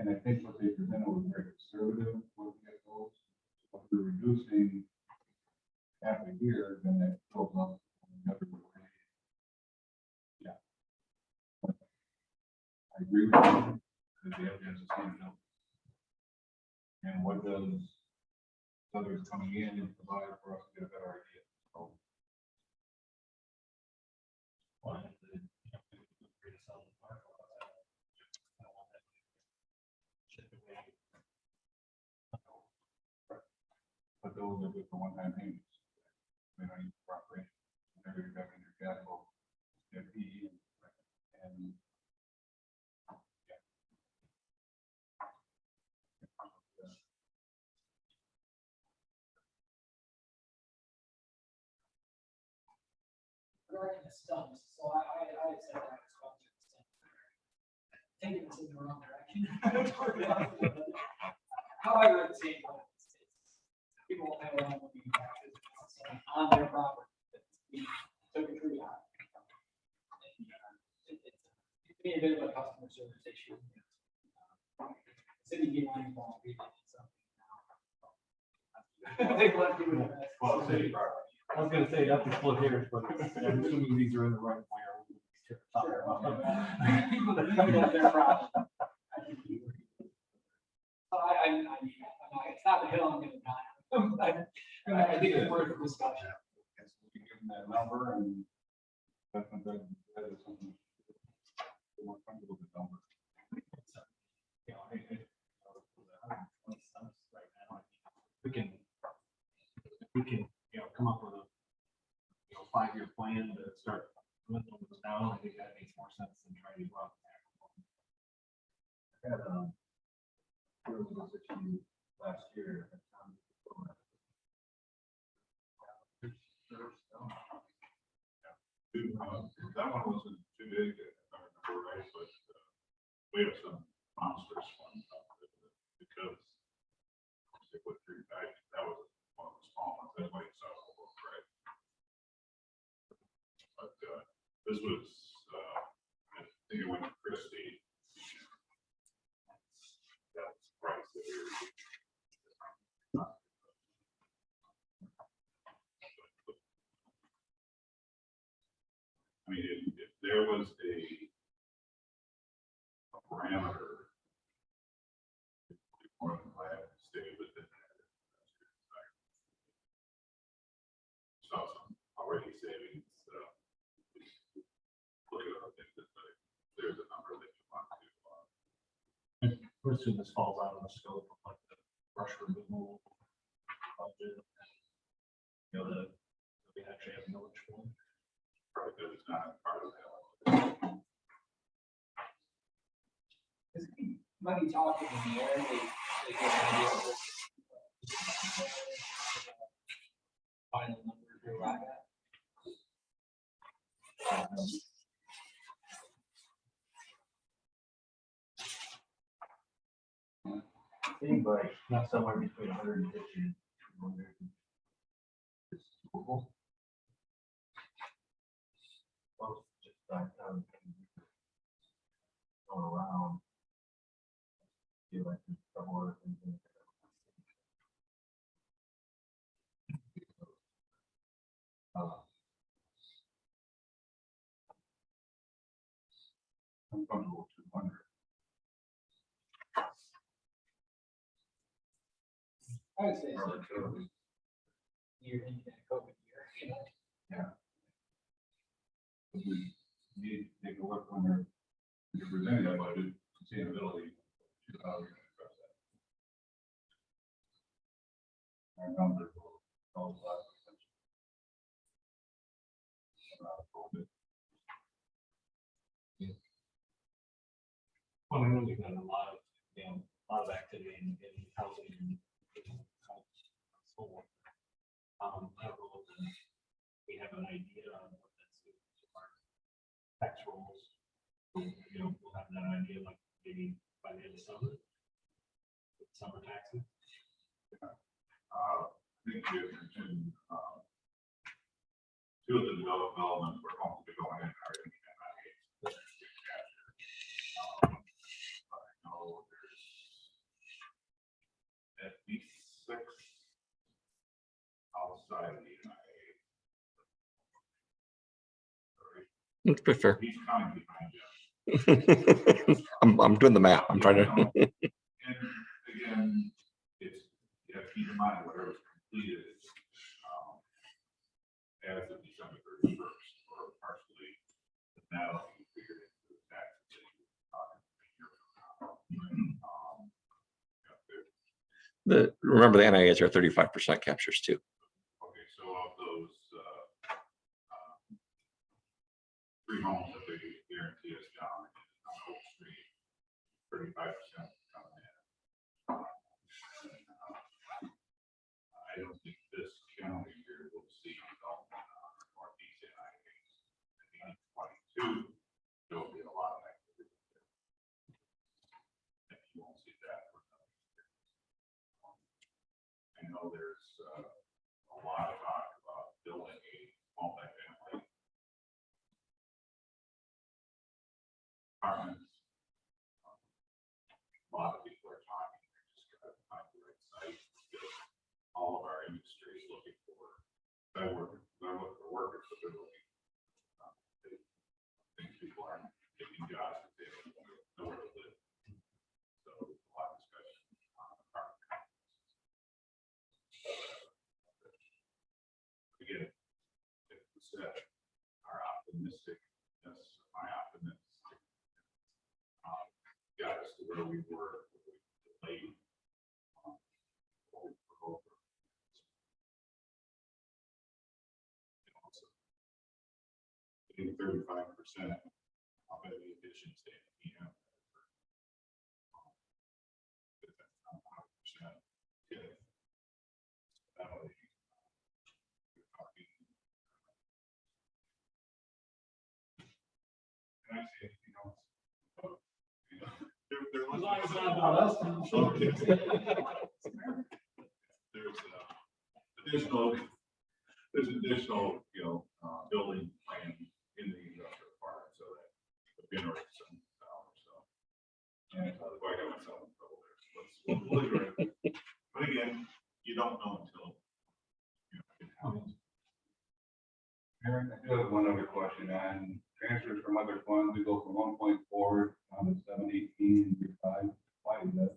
And I think what they presented was very conservative, looking at those. If we're reducing half a year, then that goes up another way. Yeah. I agree with you, that they have to have sustainability. And what does others coming in provide for us to get a better idea? So, Well, I think that, you know, we would agree to sell the park. I don't want that chip away. but those are good for one-time payments. They don't use for operation. They're going back in your capital, their PE and. Regarding the stumps, so I said that was going to the stump. Taking us in the wrong direction. However, at the same time, people will pay around when you taxes on their property. We took a tree out. It's been a bit of a customer service issue. City gave me one, we did something now. They let people know that. Well, city property. I was gonna say, not to split hairs, but I'm assuming these are in the right way. People that come up their problem. It's not the hill I'm gonna die. I think it's worth a discussion. We give them that number and that's something that is something. They're more comfortable with the number. You know, I 120 stumps right now. We can, you know, come up with a, you know, 5-year plan to start dwindling those down. I think that makes more sense than trying to go out there. Had, there was a issue last year. At Tom. That one wasn't too big, if I remember right, but we have some monstrous ones out there because they put that was one of the small ones, that's why you saw the whole right. But this was, I think it went to Christie. That's the price that we were. I mean, if there was a parameter, more than glad to stay within that. Saw some already savings. Look at other things that there's a number that you want to. Pretty soon this falls out of the scope of like the brush removal budget. You know, we actually have millage for. Right, that is not part of that. Might be talking in the air, they get an idea of what final number to arrive at. Seems like not somewhere between 150 and 200. It's doable. Most just downtown. Going around. Feel like there's trouble or something. I'm comfortable with 200. I would say so. Year into that COVID year, you know. Yeah. We need to take a look when you're presenting that budget, sustainability, how you're gonna address that. Our numbers will always last. Well, I know we've done a lot of, you know, a lot of activity in housing and so on. I don't know if we have an idea on what that's our tax rolls. You know, we'll have that idea like maybe by the end of summer. Summer taxes. I think we have mentioned, two of the developments we're going to be going in are in the MIA. I know there's That's pretty fair. He's coming behind you. I'm doing the math. I'm trying to. And again, it's, you have to keep in mind whatever's completed, as of December 31st or partially, now you figure into the taxes that you're talking about. Remember the NIH are 35% captures too. Okay, so of those, three homes that they guarantee us down on Oak Street, 35% coming in. I don't think this calendar year will see development on Northeast NIH. At the end of 22, there'll be a lot of activity. And you won't see that for another year. I know there's a lot of talk about building a multifamily apartments. A lot of people are talking, they're just gotta find the right site. Because all of our industry is looking for, they're looking for workers, but they're looking. They think people aren't taking jobs, that they don't know where to live. So a lot of discussion on apartment complexes. Again, like we said, our optimisticness, my optimistic, got us to where we were late. Getting 35% of any additions to NPM. 100%. That way, you're talking. Can I say anything else? As long as it's not about us. Okay. There's additional, building plan in the industrial park, so that the dinner is some dollars, so. And I got myself in trouble there. We'll leave it. But again, you don't know until. It happens. Aaron, I do have one other question on transfers from other funds. We go from 1.4 down to 718 in year 5. Why is that?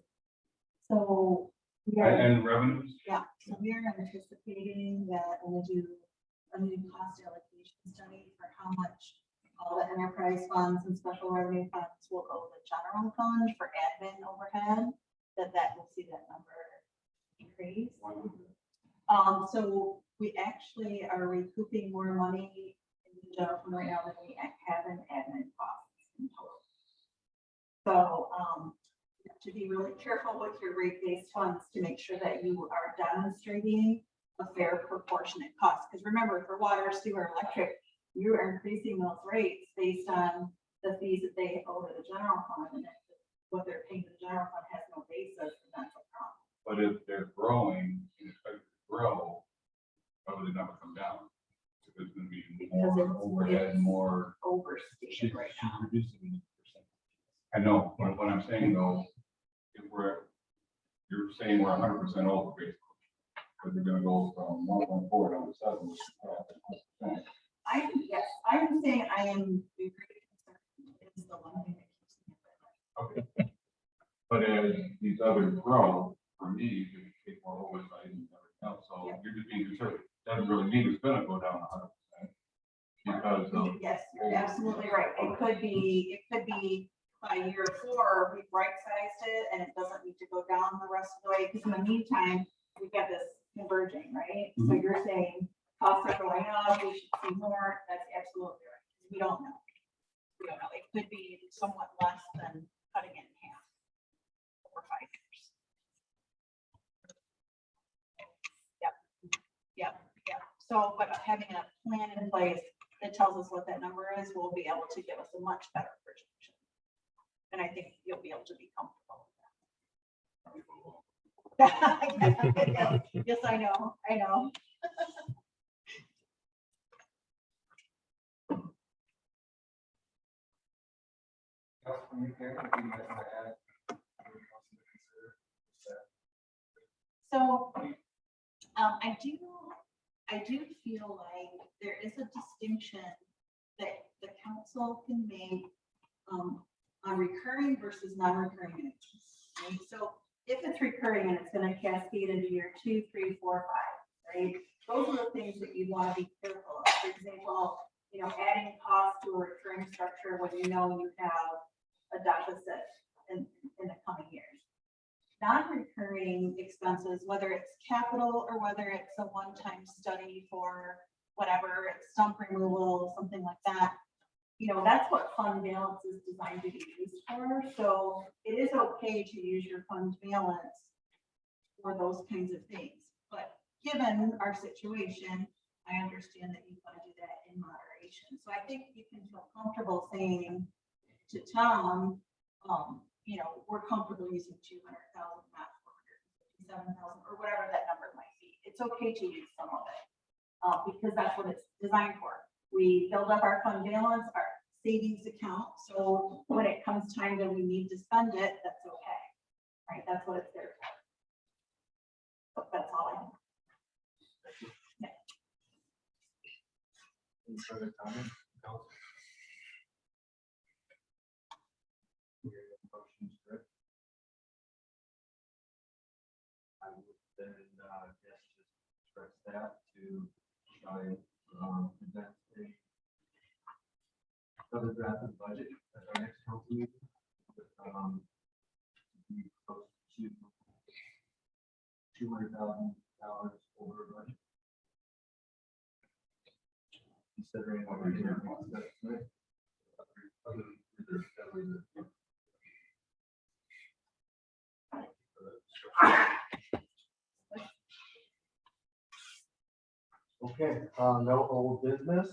So we are, And revenues? yeah, so we are anticipating that when we do a new cost allocation study for how much all the enterprise funds and special revenue funds will go to the general fund for admin overhead, that will see that number increase. So we actually are recouping more money in the general fund right now than we have in admin costs in total. So, you have to be really careful with your rate-based funds to make sure that you are demonstrating a fair proportionate cost. Because remember, for water, sewer, electric, you are increasing those rates based on the fees that they owe to the general fund, and if what they're paying to the general fund has no basis, then that's a problem. But if they're growing and expected to grow, why would the number come down? Because it's going to be more overhead, more. Overstated right now. I know, but what I'm saying though, if you're saying we're 100% over basically, because we're going to go from 1.4 down to 7. I'm saying I am very concerned. It's the one thing that keeps me up at night. Okay. But as these others grow, for me, you take more oversight and everything else, so you're just being conservative. Doesn't really mean it's gonna go down 100%. Because of. Yes, you're absolutely right. It could be by year 4, we right-sized it and it doesn't need to go down the rest of the way, because in the meantime, we've got this converging, right? So you're saying costs are going up, we should see more. That's absolutely right. We don't know. We don't know. It could be somewhat less than cutting it in half over 5 years. Yep. So, but having a plan in place that tells us what that number is, will be able to give us a much better projection. And I think you'll be able to be comfortable with that. Yes, I know. So, I do feel like there is a distinction that the council council can make on recurring versus non-recurring items. Right? So if it's recurring and it's gonna cascade into year 2, 3, 4, 5, right? Those are the things that you want to be careful of. For example, adding cost to a recurring structure when you know you have a deficit in the coming years. Non-recurring expenses, whether it's capital or whether it's a one-time study for whatever, it's stump removal, something like that. That's what fund balance is designed to be used for. So it is okay to use your fund balance for those kinds of things. But given our situation, I understand that you want to do that in moderation. So I think you can feel comfortable saying to Tom, we're comfortable using 200,000, not 457,000, or whatever that number might be. It's okay to use some of it because that's what it's designed for. We build up our fund balance, our savings account. So when it comes time that we need to spend it, that's okay, right? That's what it's there for. So that's all I have. Any further comments? Council? Hearing no motions, correct? I would then just express that to try present another draft of the budget at our next council meeting. Be close to $200,000 over budget. Considering what we're doing. Okay, no old business.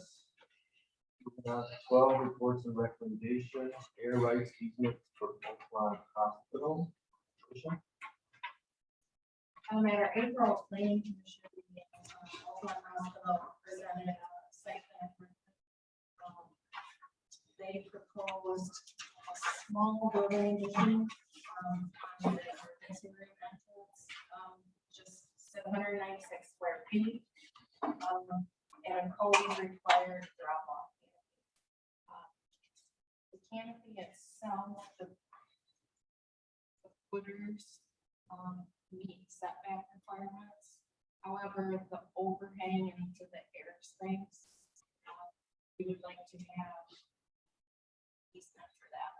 12 reports and recommendations, air rights easement for Oakland Hospital. Tricia? At our April planning commission meeting, Oakland Hospital presented a site plan. They proposed a small building addition on the emergency room entrance, just 796 square feet, and a code required drop off. The canopy itself, the footers meet setback requirements. However, the overhang into the air space, we would like to have easement for that.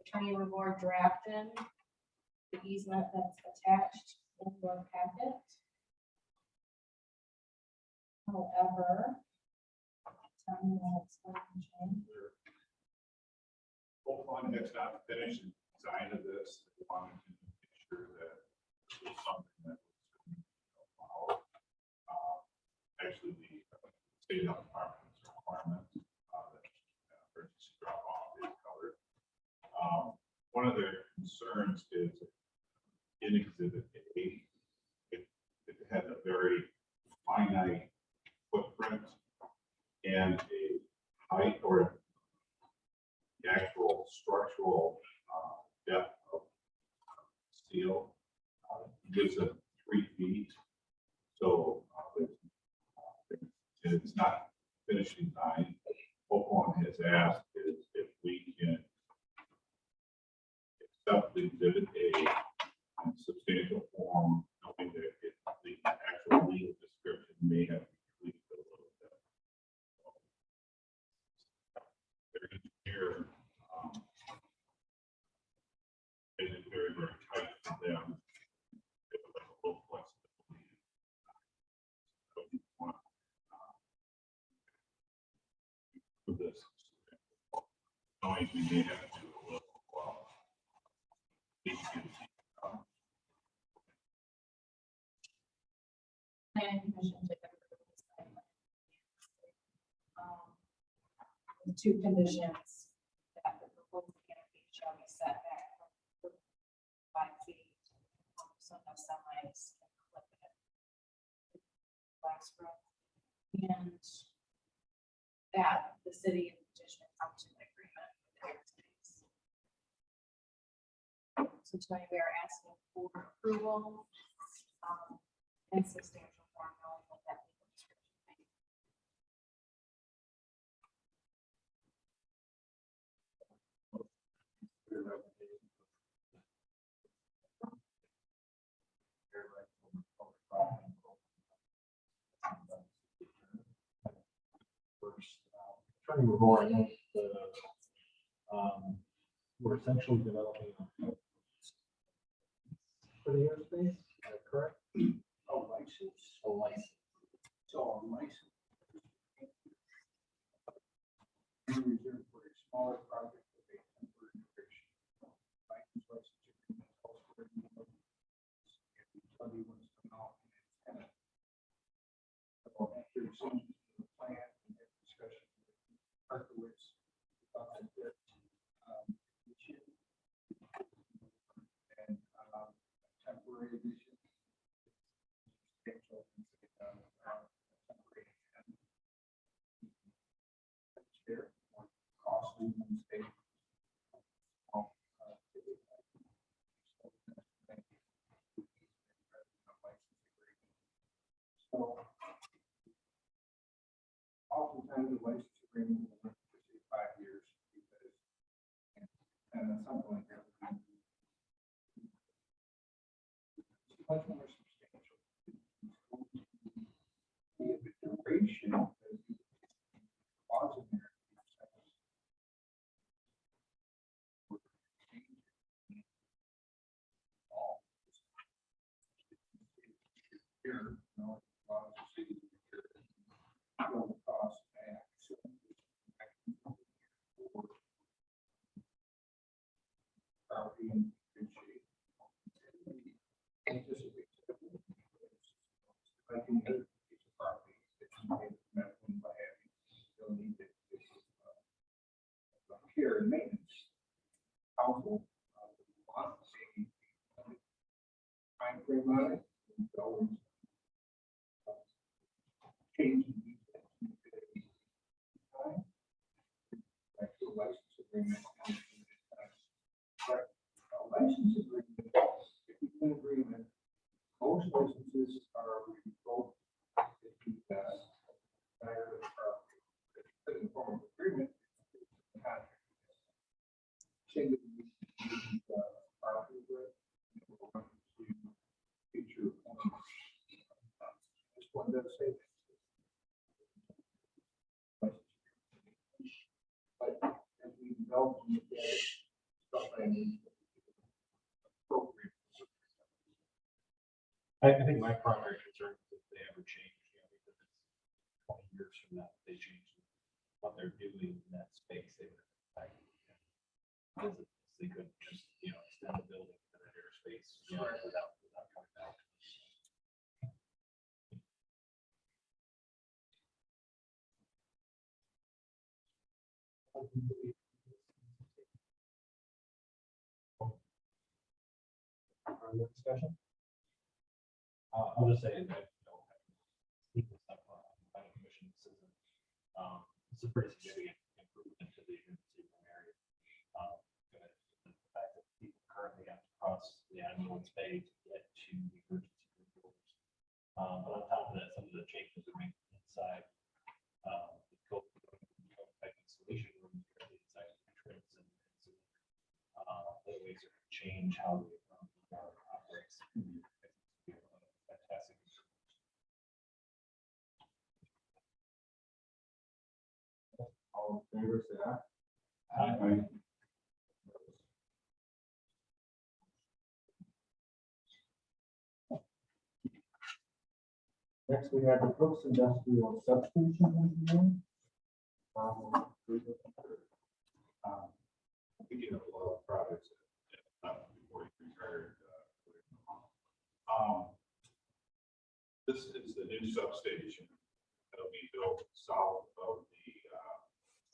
Attorney Reward drafted the easement that's attached in your packet. However, tell me what's going to change. Oakland has not finished the design of this. They wanted to make sure that it was something that was followed. Actually, the state health department's requirement that emergency drop off is covered. One of their concerns is in Exhibit A, it had a very finite footprint and a height or the actual structural depth of steel gives it 3 feet. So it's not finished design. Oakland has asked is if we can accept the Exhibit A in substantial form, knowing that the actual legal description may have to be tweaked a little bit. Their engineer made it very, very tight for them. It was a little flexibility. So we want to do this. Knowing we may have to do a little Planning commission did approve this site plan. The 2 conditions that the proposed canopy shall be set back from 5 feet. So no sunlight can clip it. Glass roof. And that the city and petition come to an agreement with the airspace. So tonight we are asking for approval in substantial form, knowing what that legal description means. Attorney Revore, I know we're essentially developing for the airspace, is that correct? A license, A license. so a license. Reserved for a smaller project with a temporary duration. License agreement calls for a minimum. If the utility wants to know in its tenant. So after you send the plan and have discussion with Markowitz about that, we should. And, temporary addition. Substantial, temporary and chair, or costly and state. So oftentimes the license agreement will run for say 5 years because, and then something like that. It's much more substantial. The duration of the clause in there. Here, you know, allows the city to build the cost back. So property in good shape. Anticipate. I can get a piece of property that's made by having, you'll need to care and maintenance. Council, want a time frame on it, and always change. Like the license agreement. But a license agreement, if you can agreement, most licenses are revoked if you hire the property. If you put in form of agreement, it's a contract. Say that you property with, will run to future owners. This one does say that. But as we develop and look at it, stuff I need. Appropriate. I think my primary concern is if they ever change, because it's 20 years from now, if they change what they're doing in that space, they would have to visit. They could just, extend the building to that airspace, without coming back. Further discussion? I'll just say that, this stuff on planning commission, this isn't, it's a pretty significant improvement to the emergency room area. But the fact that people currently have to cross the ambulance bay to get to the emergency room doors. But on top of that, some of the changes are made inside, the code, like installation rooms, inside the entrance and so, other ways are going to change how the operates. Fantastic. All in favor, say aye. Aye. Next, we have the Brooks Industrial Substation Engineering. We do have a lot of projects before you retired. This is the new substation that'll be built south of the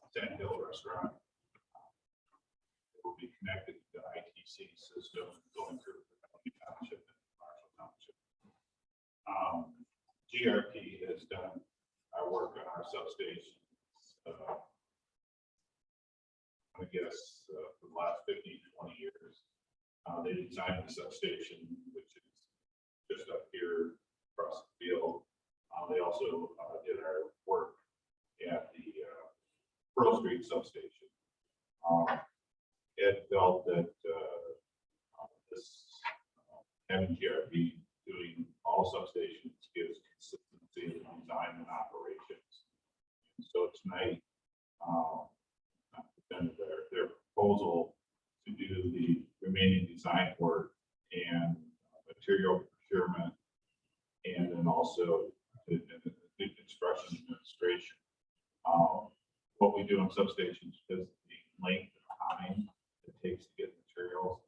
Sand Hill Restaurant. It will be connected to the ITC system going through the township and Marshall Township. GRP has done our work on our substation. I guess for the last 15 to 20 years. They designed the substation, which is just up here across the field. They also did our work at the Pearl Street substation. Ed felt that this having GRP doing all substations gives consistency in design and operations. So tonight, proposal to do the remaining design work and material procurement, and then also the construction administration. What we do in substations, because the length of time it takes to get materials,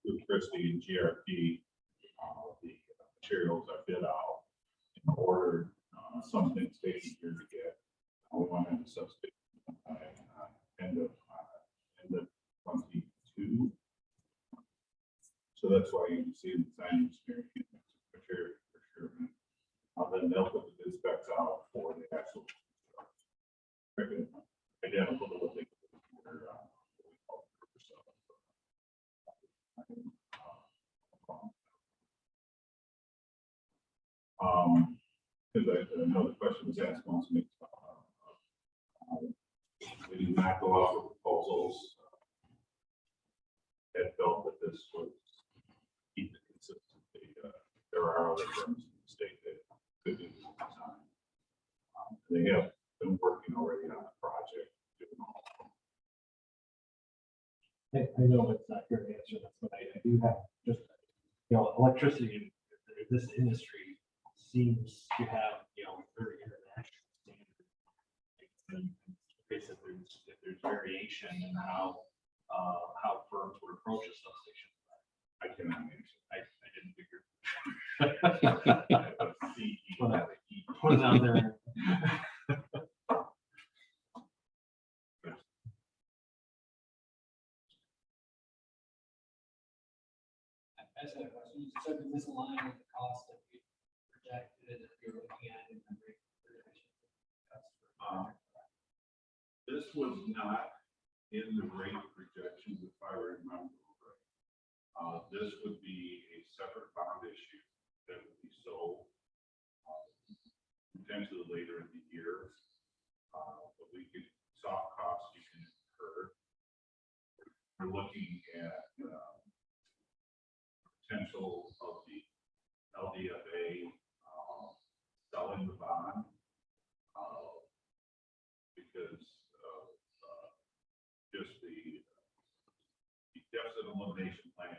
with Christie and GRP, the materials are bid out and ordered. Some things take a year to get. We went into substation end of 22. So that's why you can see the design experience, material procurement. Then they'll put the bid specs out for the actual identical to what they. Because I know the question was asked once, we did not go out with proposals. Had felt that this was keep it consistent. There are other firms in the state that could do this design. They have been working already on the project. I know it's not your answer, but I do have just, electricity in this industry seems to have, very international standards. And basically, if there's variation in how firms would approach a substation. I cannot answer. I didn't figure. Put it out there. I just had a question. So does this align with the cost that we projected that we were looking at in the rate projection? This was not in the rate projections, if I remember right. This would be a separate bond issue that would be sold potentially later in the year. But we could, soft costs you can incur. We're looking at potential of the LDFA selling the bond because of just the deficit elimination plan.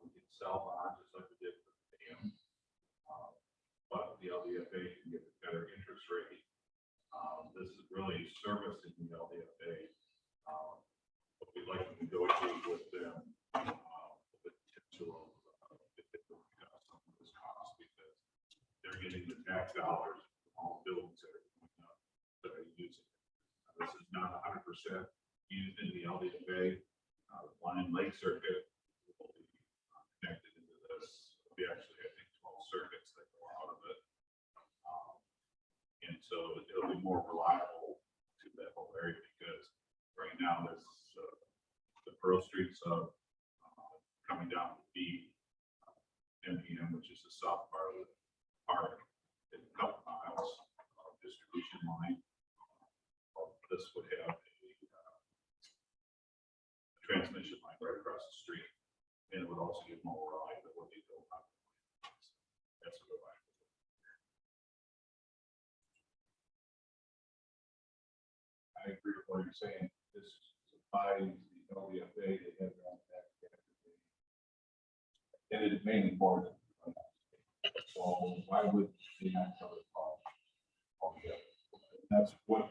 We can sell bonds just like we did with the dam, but the LDFA can get a better interest rate. This is really servicing the LDFA. But we'd like to negotiate with them the potential of if they don't cut some of this cost because they're getting the tax dollars from all buildings that are going up that are using it. This is not 100% used in the LDFA. The Lion Lake Circuit will be connected into this. We actually have 12 circuits that go out of it. And so it'll be more reliable to that whole area because right now there's the Pearl Streets of coming down to the MPM, which is the south part of the park, is a couple miles of distribution line. This would have a transmission line right across the street, and it would also give more reliability to the line. That's what I like. I agree with what you're saying. This supplies the LDFA, they have their own tax capacity. And it is mainly for them. So why would they not cover the cost altogether? That's what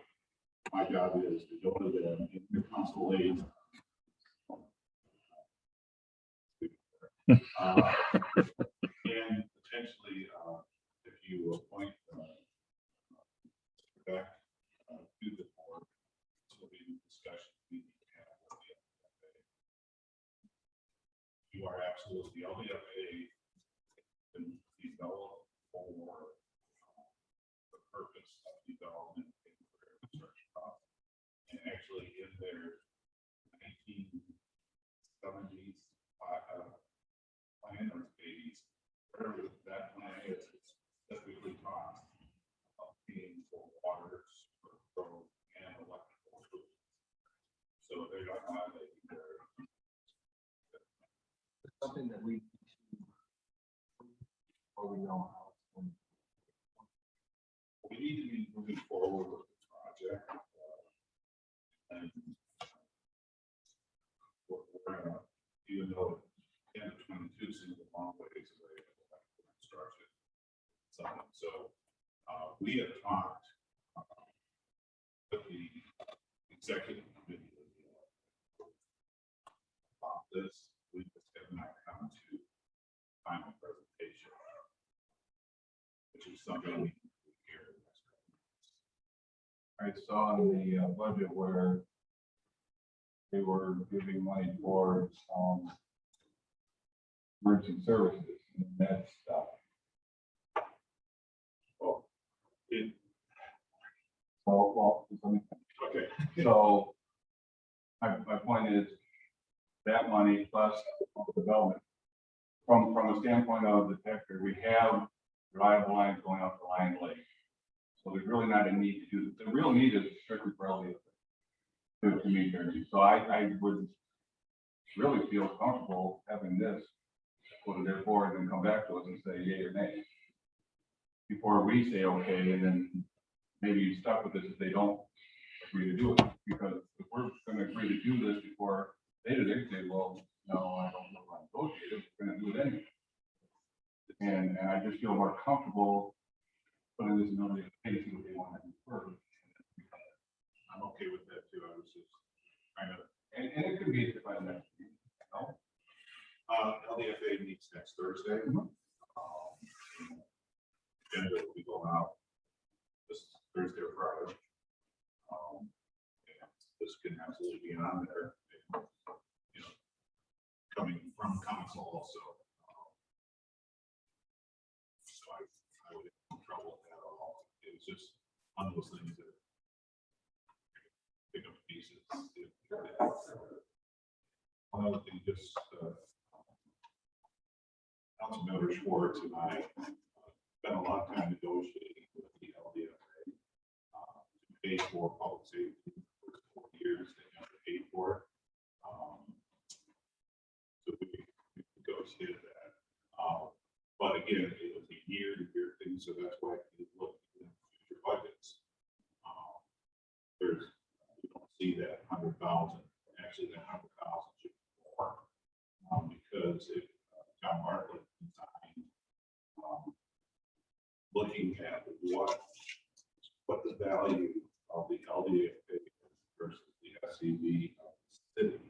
my job is, to go to them and the council aid. And potentially, if you appoint back to the board, this will be the discussion we need to have with the LDFA. You are absolutely, the LDFA can develop for the purpose of development and for construction costs. And actually in their 1970s plan or 80s, whatever that plan is, it's typically cost of paying for water, road, and electrical. So they're not violating their. It's something that we, or we know how it's going. We need to be moving forward with the project. So, we have talked with the executive committee about this. We just have not come to final presentation, which is something we can do here in the next couple of months. I saw in the budget where they were giving money towards, emergency services and that stuff. Well, it, Well, let me okay, So my point is that money plus development, from a standpoint of the Detector, we have reliable lines going out to Lion Lake. So there's really not a need to do, the real need is strictly for LDA to meet their needs. So I would really feel comfortable having this, put it there for it and come back to us and say yay or nay. Before we say okay, and then maybe you stuck with this if they don't agree to do it, because if we're gonna agree to do this before they do, they say, well, no, I don't know how to negotiate it, we're gonna do it anyway. And I just feel more comfortable putting this in the pay to see what they want to do first. I'm okay with that too. I was just trying to, And it could be by the next meeting, you know? LDFA meets next Thursday. Agenda will be going out this Thursday or Friday. And this can absolutely be on there, you know, coming from council also. So I would have no trouble with that at all. It was just one of those things that pick up pieces. One other thing, just Councilmember Schwartz and I spent a lot of time negotiating with the LDFA to pay for public safety for 4 years. They never paid for it. So we negotiated that. But again, it was a year-to-year thing, so that's why we look in future budgets. We don't see that 100,000. Actually, that 100,000 should be more because if John Bartlett designed looking at what the value of the LDFA versus the SCV of the city,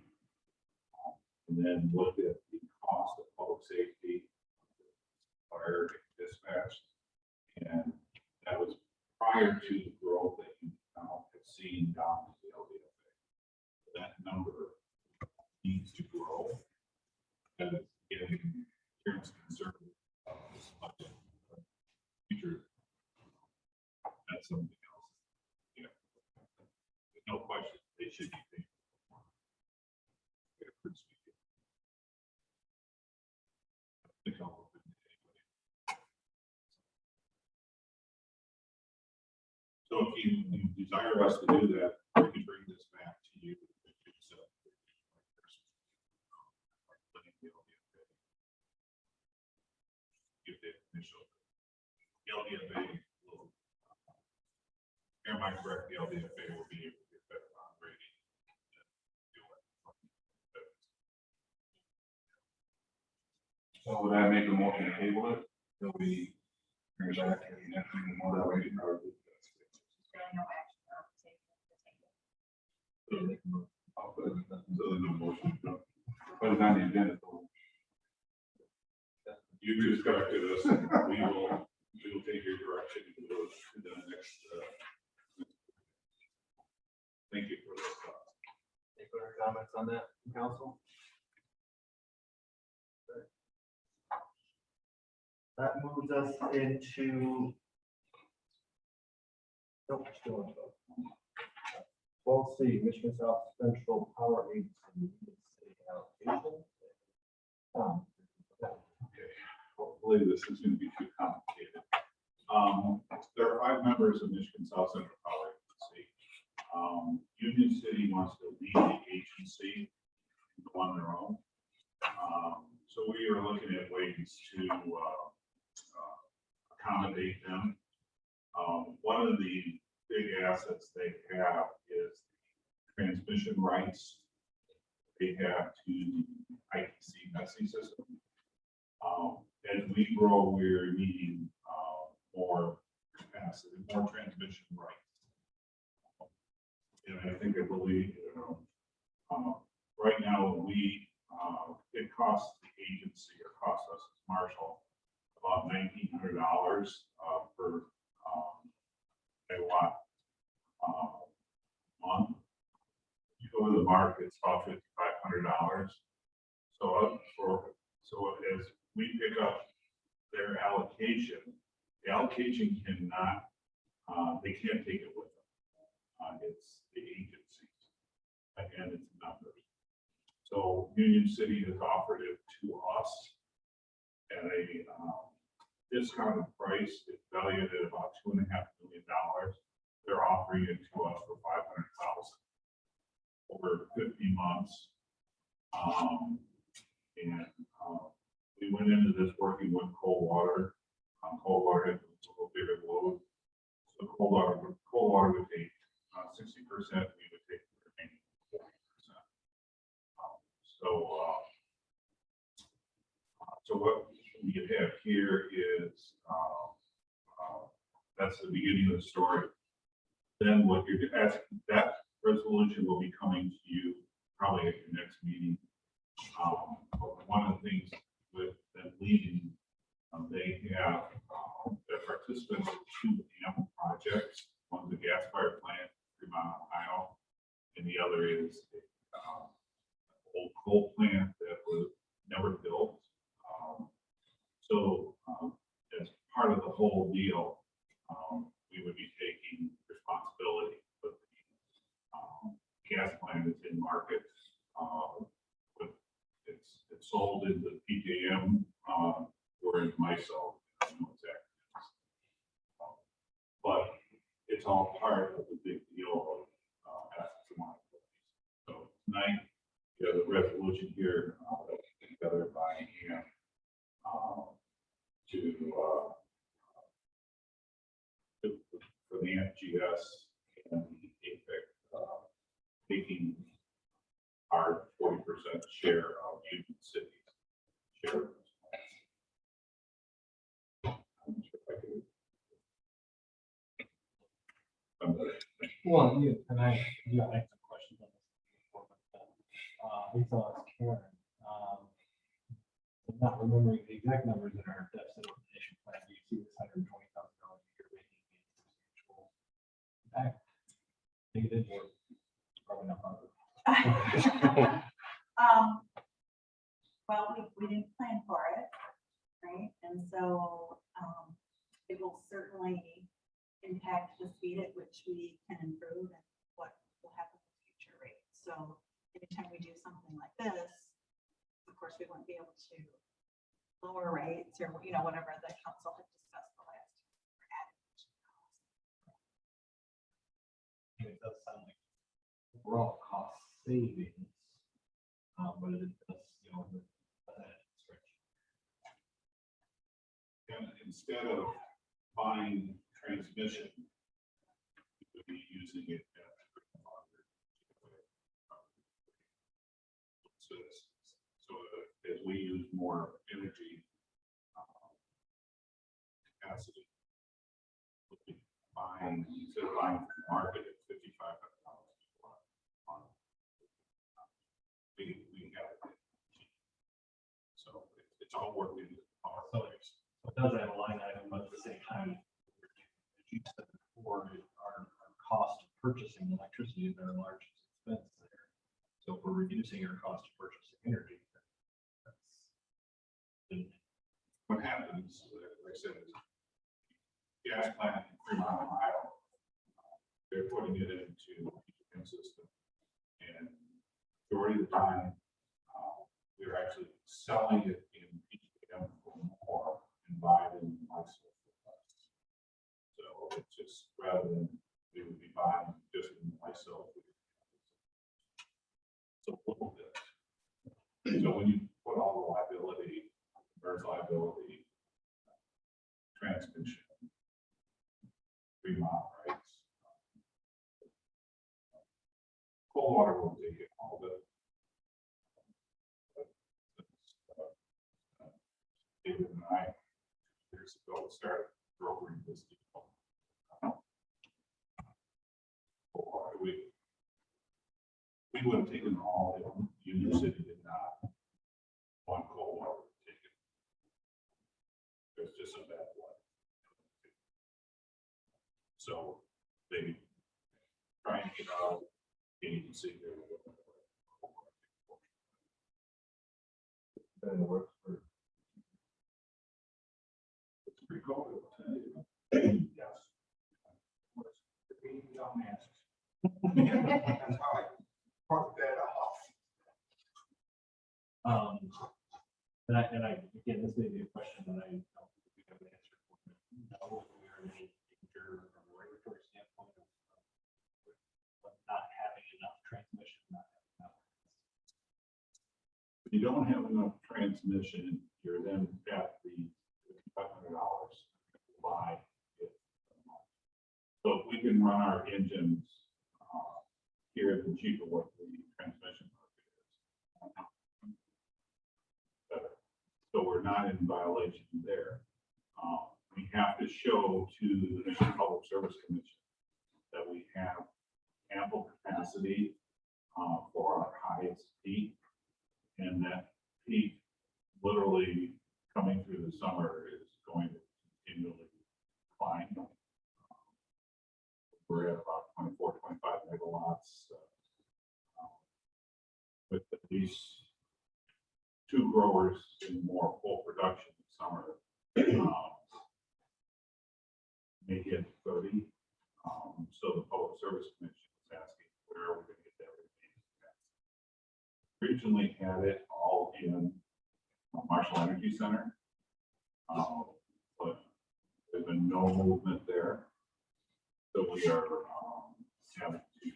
and then looked at the cost of public safety, fire, dispatch, and that was prior to the growth that you now have seen down to the LDFA. That number needs to grow. And again, here's concern future. That's something else. Yeah. There's no question they should be paid. So if you desire us to do that, we can bring this back to you. Give the initial LDFA will, am I correct, the LDFA will be able to get better on rating. So would I make a motion to table it? Till we bring it back to the next meeting, more that way. There are no action on the table. I'll put it in the- So there's no motion. No. Put it on the agenda. So You just corrected us. We will take your direction and go to the next. Thank you for this. Any further comments on that, from council? That moves us into 12C, Michigan South Central Power Agency city allocation. Okay, hopefully this isn't going to be too complicated. There are 5 members of Michigan South Central Power Agency. Union City wants to lead the agency and go on their own. So we are looking at ways to accommodate them. One of the big assets they have is transmission rights they have to the ITC messing system. As we grow, we're needing capacity, more transmission rights. And I believe, right now, it costs the agency or costs us as Marshall about $1,900 per megawatt month. You go to the market, it's about $5,500. So as we pick up their allocation, the allocation cannot, they can't take it with them. It's the agencies and its numbers. So Union City has offered it to us at a discounted price. It's valued at about $2.5 million. They're offering it to us for $500,000 over 50 months. We went into this working with Coldwater. Coldwater had a little bigger load. So Coldwater would take 60%, we would take the remaining 40%. So what we have here is, that's the beginning of the story. Then what you're asking, that resolution will be coming to you probably at your next meeting. But one of the things with them leaving, they have their participants in 2 AMP projects. One's a gas-fired plant, Fremont, Ohio, and the other is an old coal plant that was never built. As part of the whole deal, we would be taking responsibility for the gas plant that's in market. It's sold into PJM or in MISO. I don't know exactly. But it's all part of the big deal of assets and liabilities. So tonight, you have the resolution here together by hand for the NGS and the APEC taking our 40% share of Union City's share of those plants. I'm not sure if I could- Well, you, and I, yeah, I have some questions on this before, but, we saw as Karen, I'm not remembering the exact numbers in our deficit elimination plan. Do you see this $120,000 a year making a substantial impact? Negative or probably not positive? Well, we didn't plan for it, right? And so, it will certainly impact the speed at which we can improve and what will happen in the future rates. So anytime we do something like this, of course, we won't be able to lower rates or, whatever the council had discussed the last time. It does sound like overall cost savings, but it does, stretch. And instead of buying transmission, we would be using it so as we use more energy capacity, we'll be buying, instead of buying from the market at $5,500 we have it. So it's all working in our place. So it does have a line item, but at the same time, as you said before, our cost of purchasing electricity is our largest expense there. So if we're reducing our cost of purchasing energy, that's. What happens, like I said, is gas plant in Fremont, Ohio, they're putting it into the PJM system. And majority of the time, we're actually selling it in PJM for more and buying it in MISO for less. So it's just rather than we would be buying just in MISO. It's a little bit. So when you put all the liability, there's liability, transmission, Fremont rights. Coldwater will take it all the. David and I, years ago, started brokering this deal. we would have taken all, if Union City did not want cold water taken. There's just a bad blood. So they try and get out, and you can see there. Been in the works for It's pretty cold. Yes. That's how I parked that off. And I, again, this may be a question that I don't think we have an answer for. No, we are in any danger from a regulatory standpoint of not having enough transmission, not having enough. If you don't have enough transmission, you're then at the $500 to buy it. So if we can run our engines here at the cheaper what the transmission market is. Better. So we're not in violation there. We have to show to the Michigan Public Service Commission that we have ample capacity for our highest peak. And that peak literally coming through the summer is going to continually decline. We're at about 24, 25 megawatts. With at least 2 growers in more full production in summer, may hit 30. So the Public Service Commission is asking, where are we going to get that remaining capacity? Originally had it all in Marshall Energy Center, but there's been no movement there. So we are having to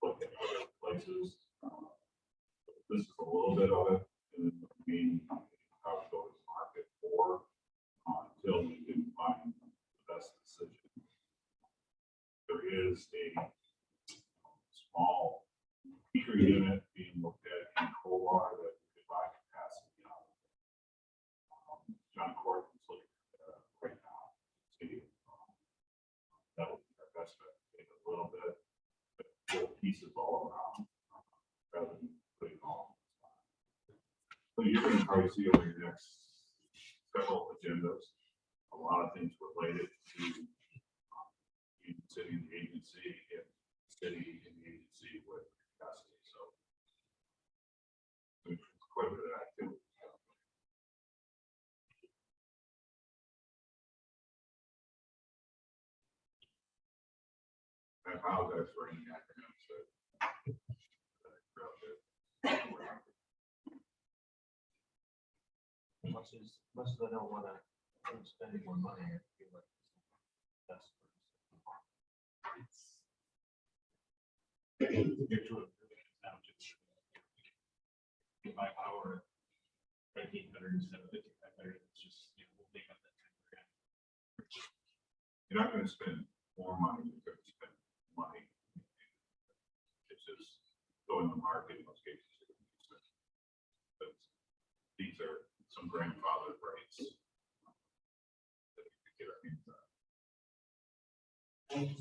look at other places. This is a little bit of it, and the main how to go to the market for until we can find the best decision. There is a small peaker unit being looked at in Coldwater that we could buy capacity on. John Court is looking at right now. See, that would be our best bet. Take a little bit, but little pieces all around rather than putting all. So you're going to probably see over your next several agendas a lot of things related to Union City and the agency, and city and the agency with capacity. So there's quite a bit of activity. I apologize for any acronyms that much as I don't want to spend more money, I feel like that's. By hour, 1,900 instead of 5,500, it's just, we'll make up that 10 grand. You're not going to spend more money, you're going to spend money. It's just going to the market in most cases. But these are some grandfather rights that we could get our hands on. Yes.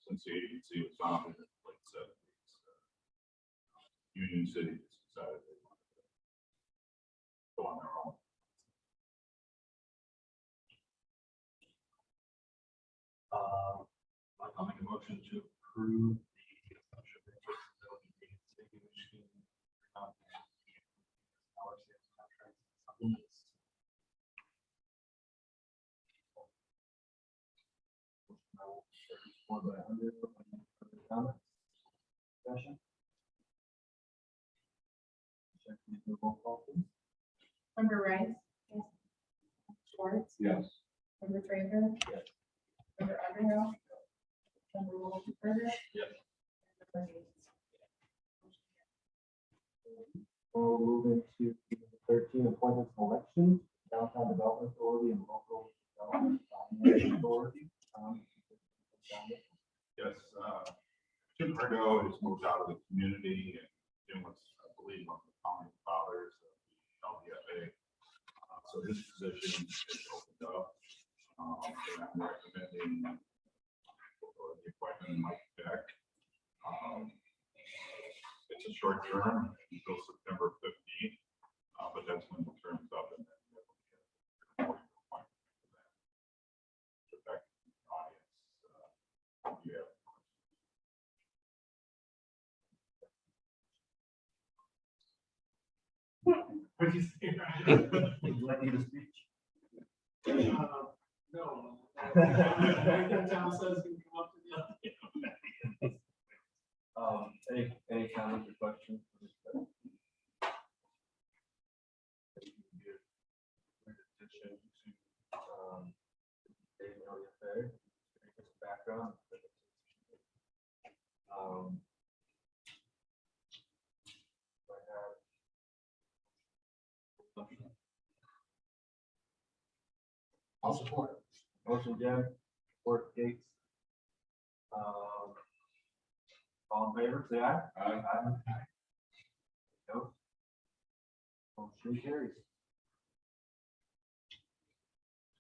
Since the agency was founded in the late 70s, Union City just decided they wanted to go on their own. I'll make a motion to approve the assumption of responsibility of the state of Michigan power sales contracts and supplements. One by 100, other comments? Discussion? Check the roll call, please. Member Rice? Yes. Schwartz? Yes. Member Traeger? Yes. Member Underhill? Member Wolfenberger? Yes. Member Gates? We'll move into 13 appointments and elections, downtown development authority and local development finance authority. Yes, Jim Pardo has moved out of the community, and Jim was, I believe, one of the founding fathers of the LDFA. So his position is opened up. And I'm recommending for the appointment of Mike Beck. It's a short term until September 15th, but that's when the term's up and then. we'll get an appointment for that. So back to the audience, you have What'd you say, Ryan? Would you like me to speak? No. Tom says he can come up to the. Any comments or questions? Background. I'll support. Motion Jen, support Gates. All in favor, say aye. Aye. No. Motion carries.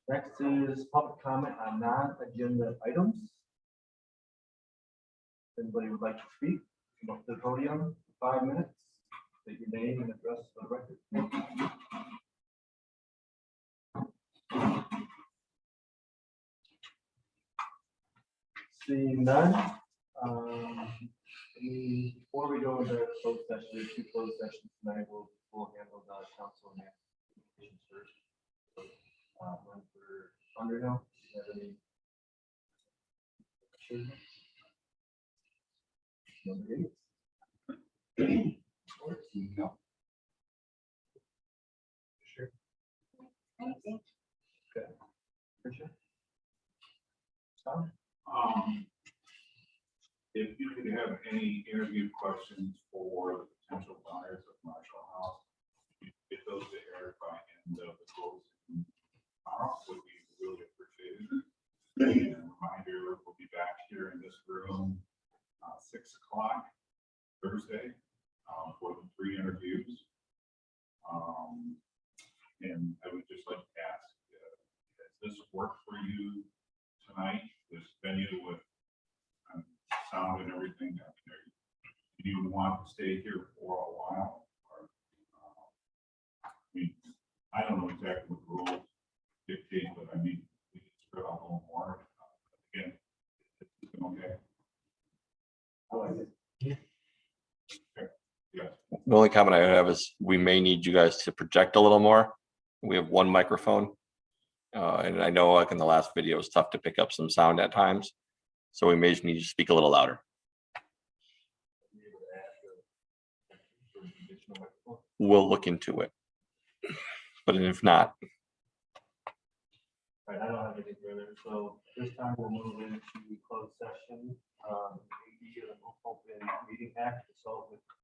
Next is public comment on non-agenda items. If anybody would like to speak, come up to the podium for 5 minutes, state your name and address for the record. Seeing none, before we go into closed session, there's 2 closed sessions tonight. We'll handle the council and communications first. One for Underhill, do you have any? Number 8. No. Sure. Okay. Tricia? Tom? If you could have any interview questions for the potential buyers of Marshall House, you get those to Eric by end of the closing tomorrow, would be really appreciated. And a reminder, we'll be back here in this room, 6 o'clock Thursday, for the 3 interviews. And I would just like to ask, does this work for you tonight, this venue with sound and everything? Do you want to stay here for a while? Or, I mean, I don't know exactly what the rules dictate, but I mean, we can spread out a little more. Again, it's okay. I like it. Yes. The only comment I have is we may need you guys to project a little more. We have 1 microphone. And I know like in the last video, it's tough to pick up some sound at times. So we may just need you to speak a little louder. We'll look into it. But if not, All right, I don't have anything further, so this time we'll move into closed session. AD of the Open Meeting Act, consult with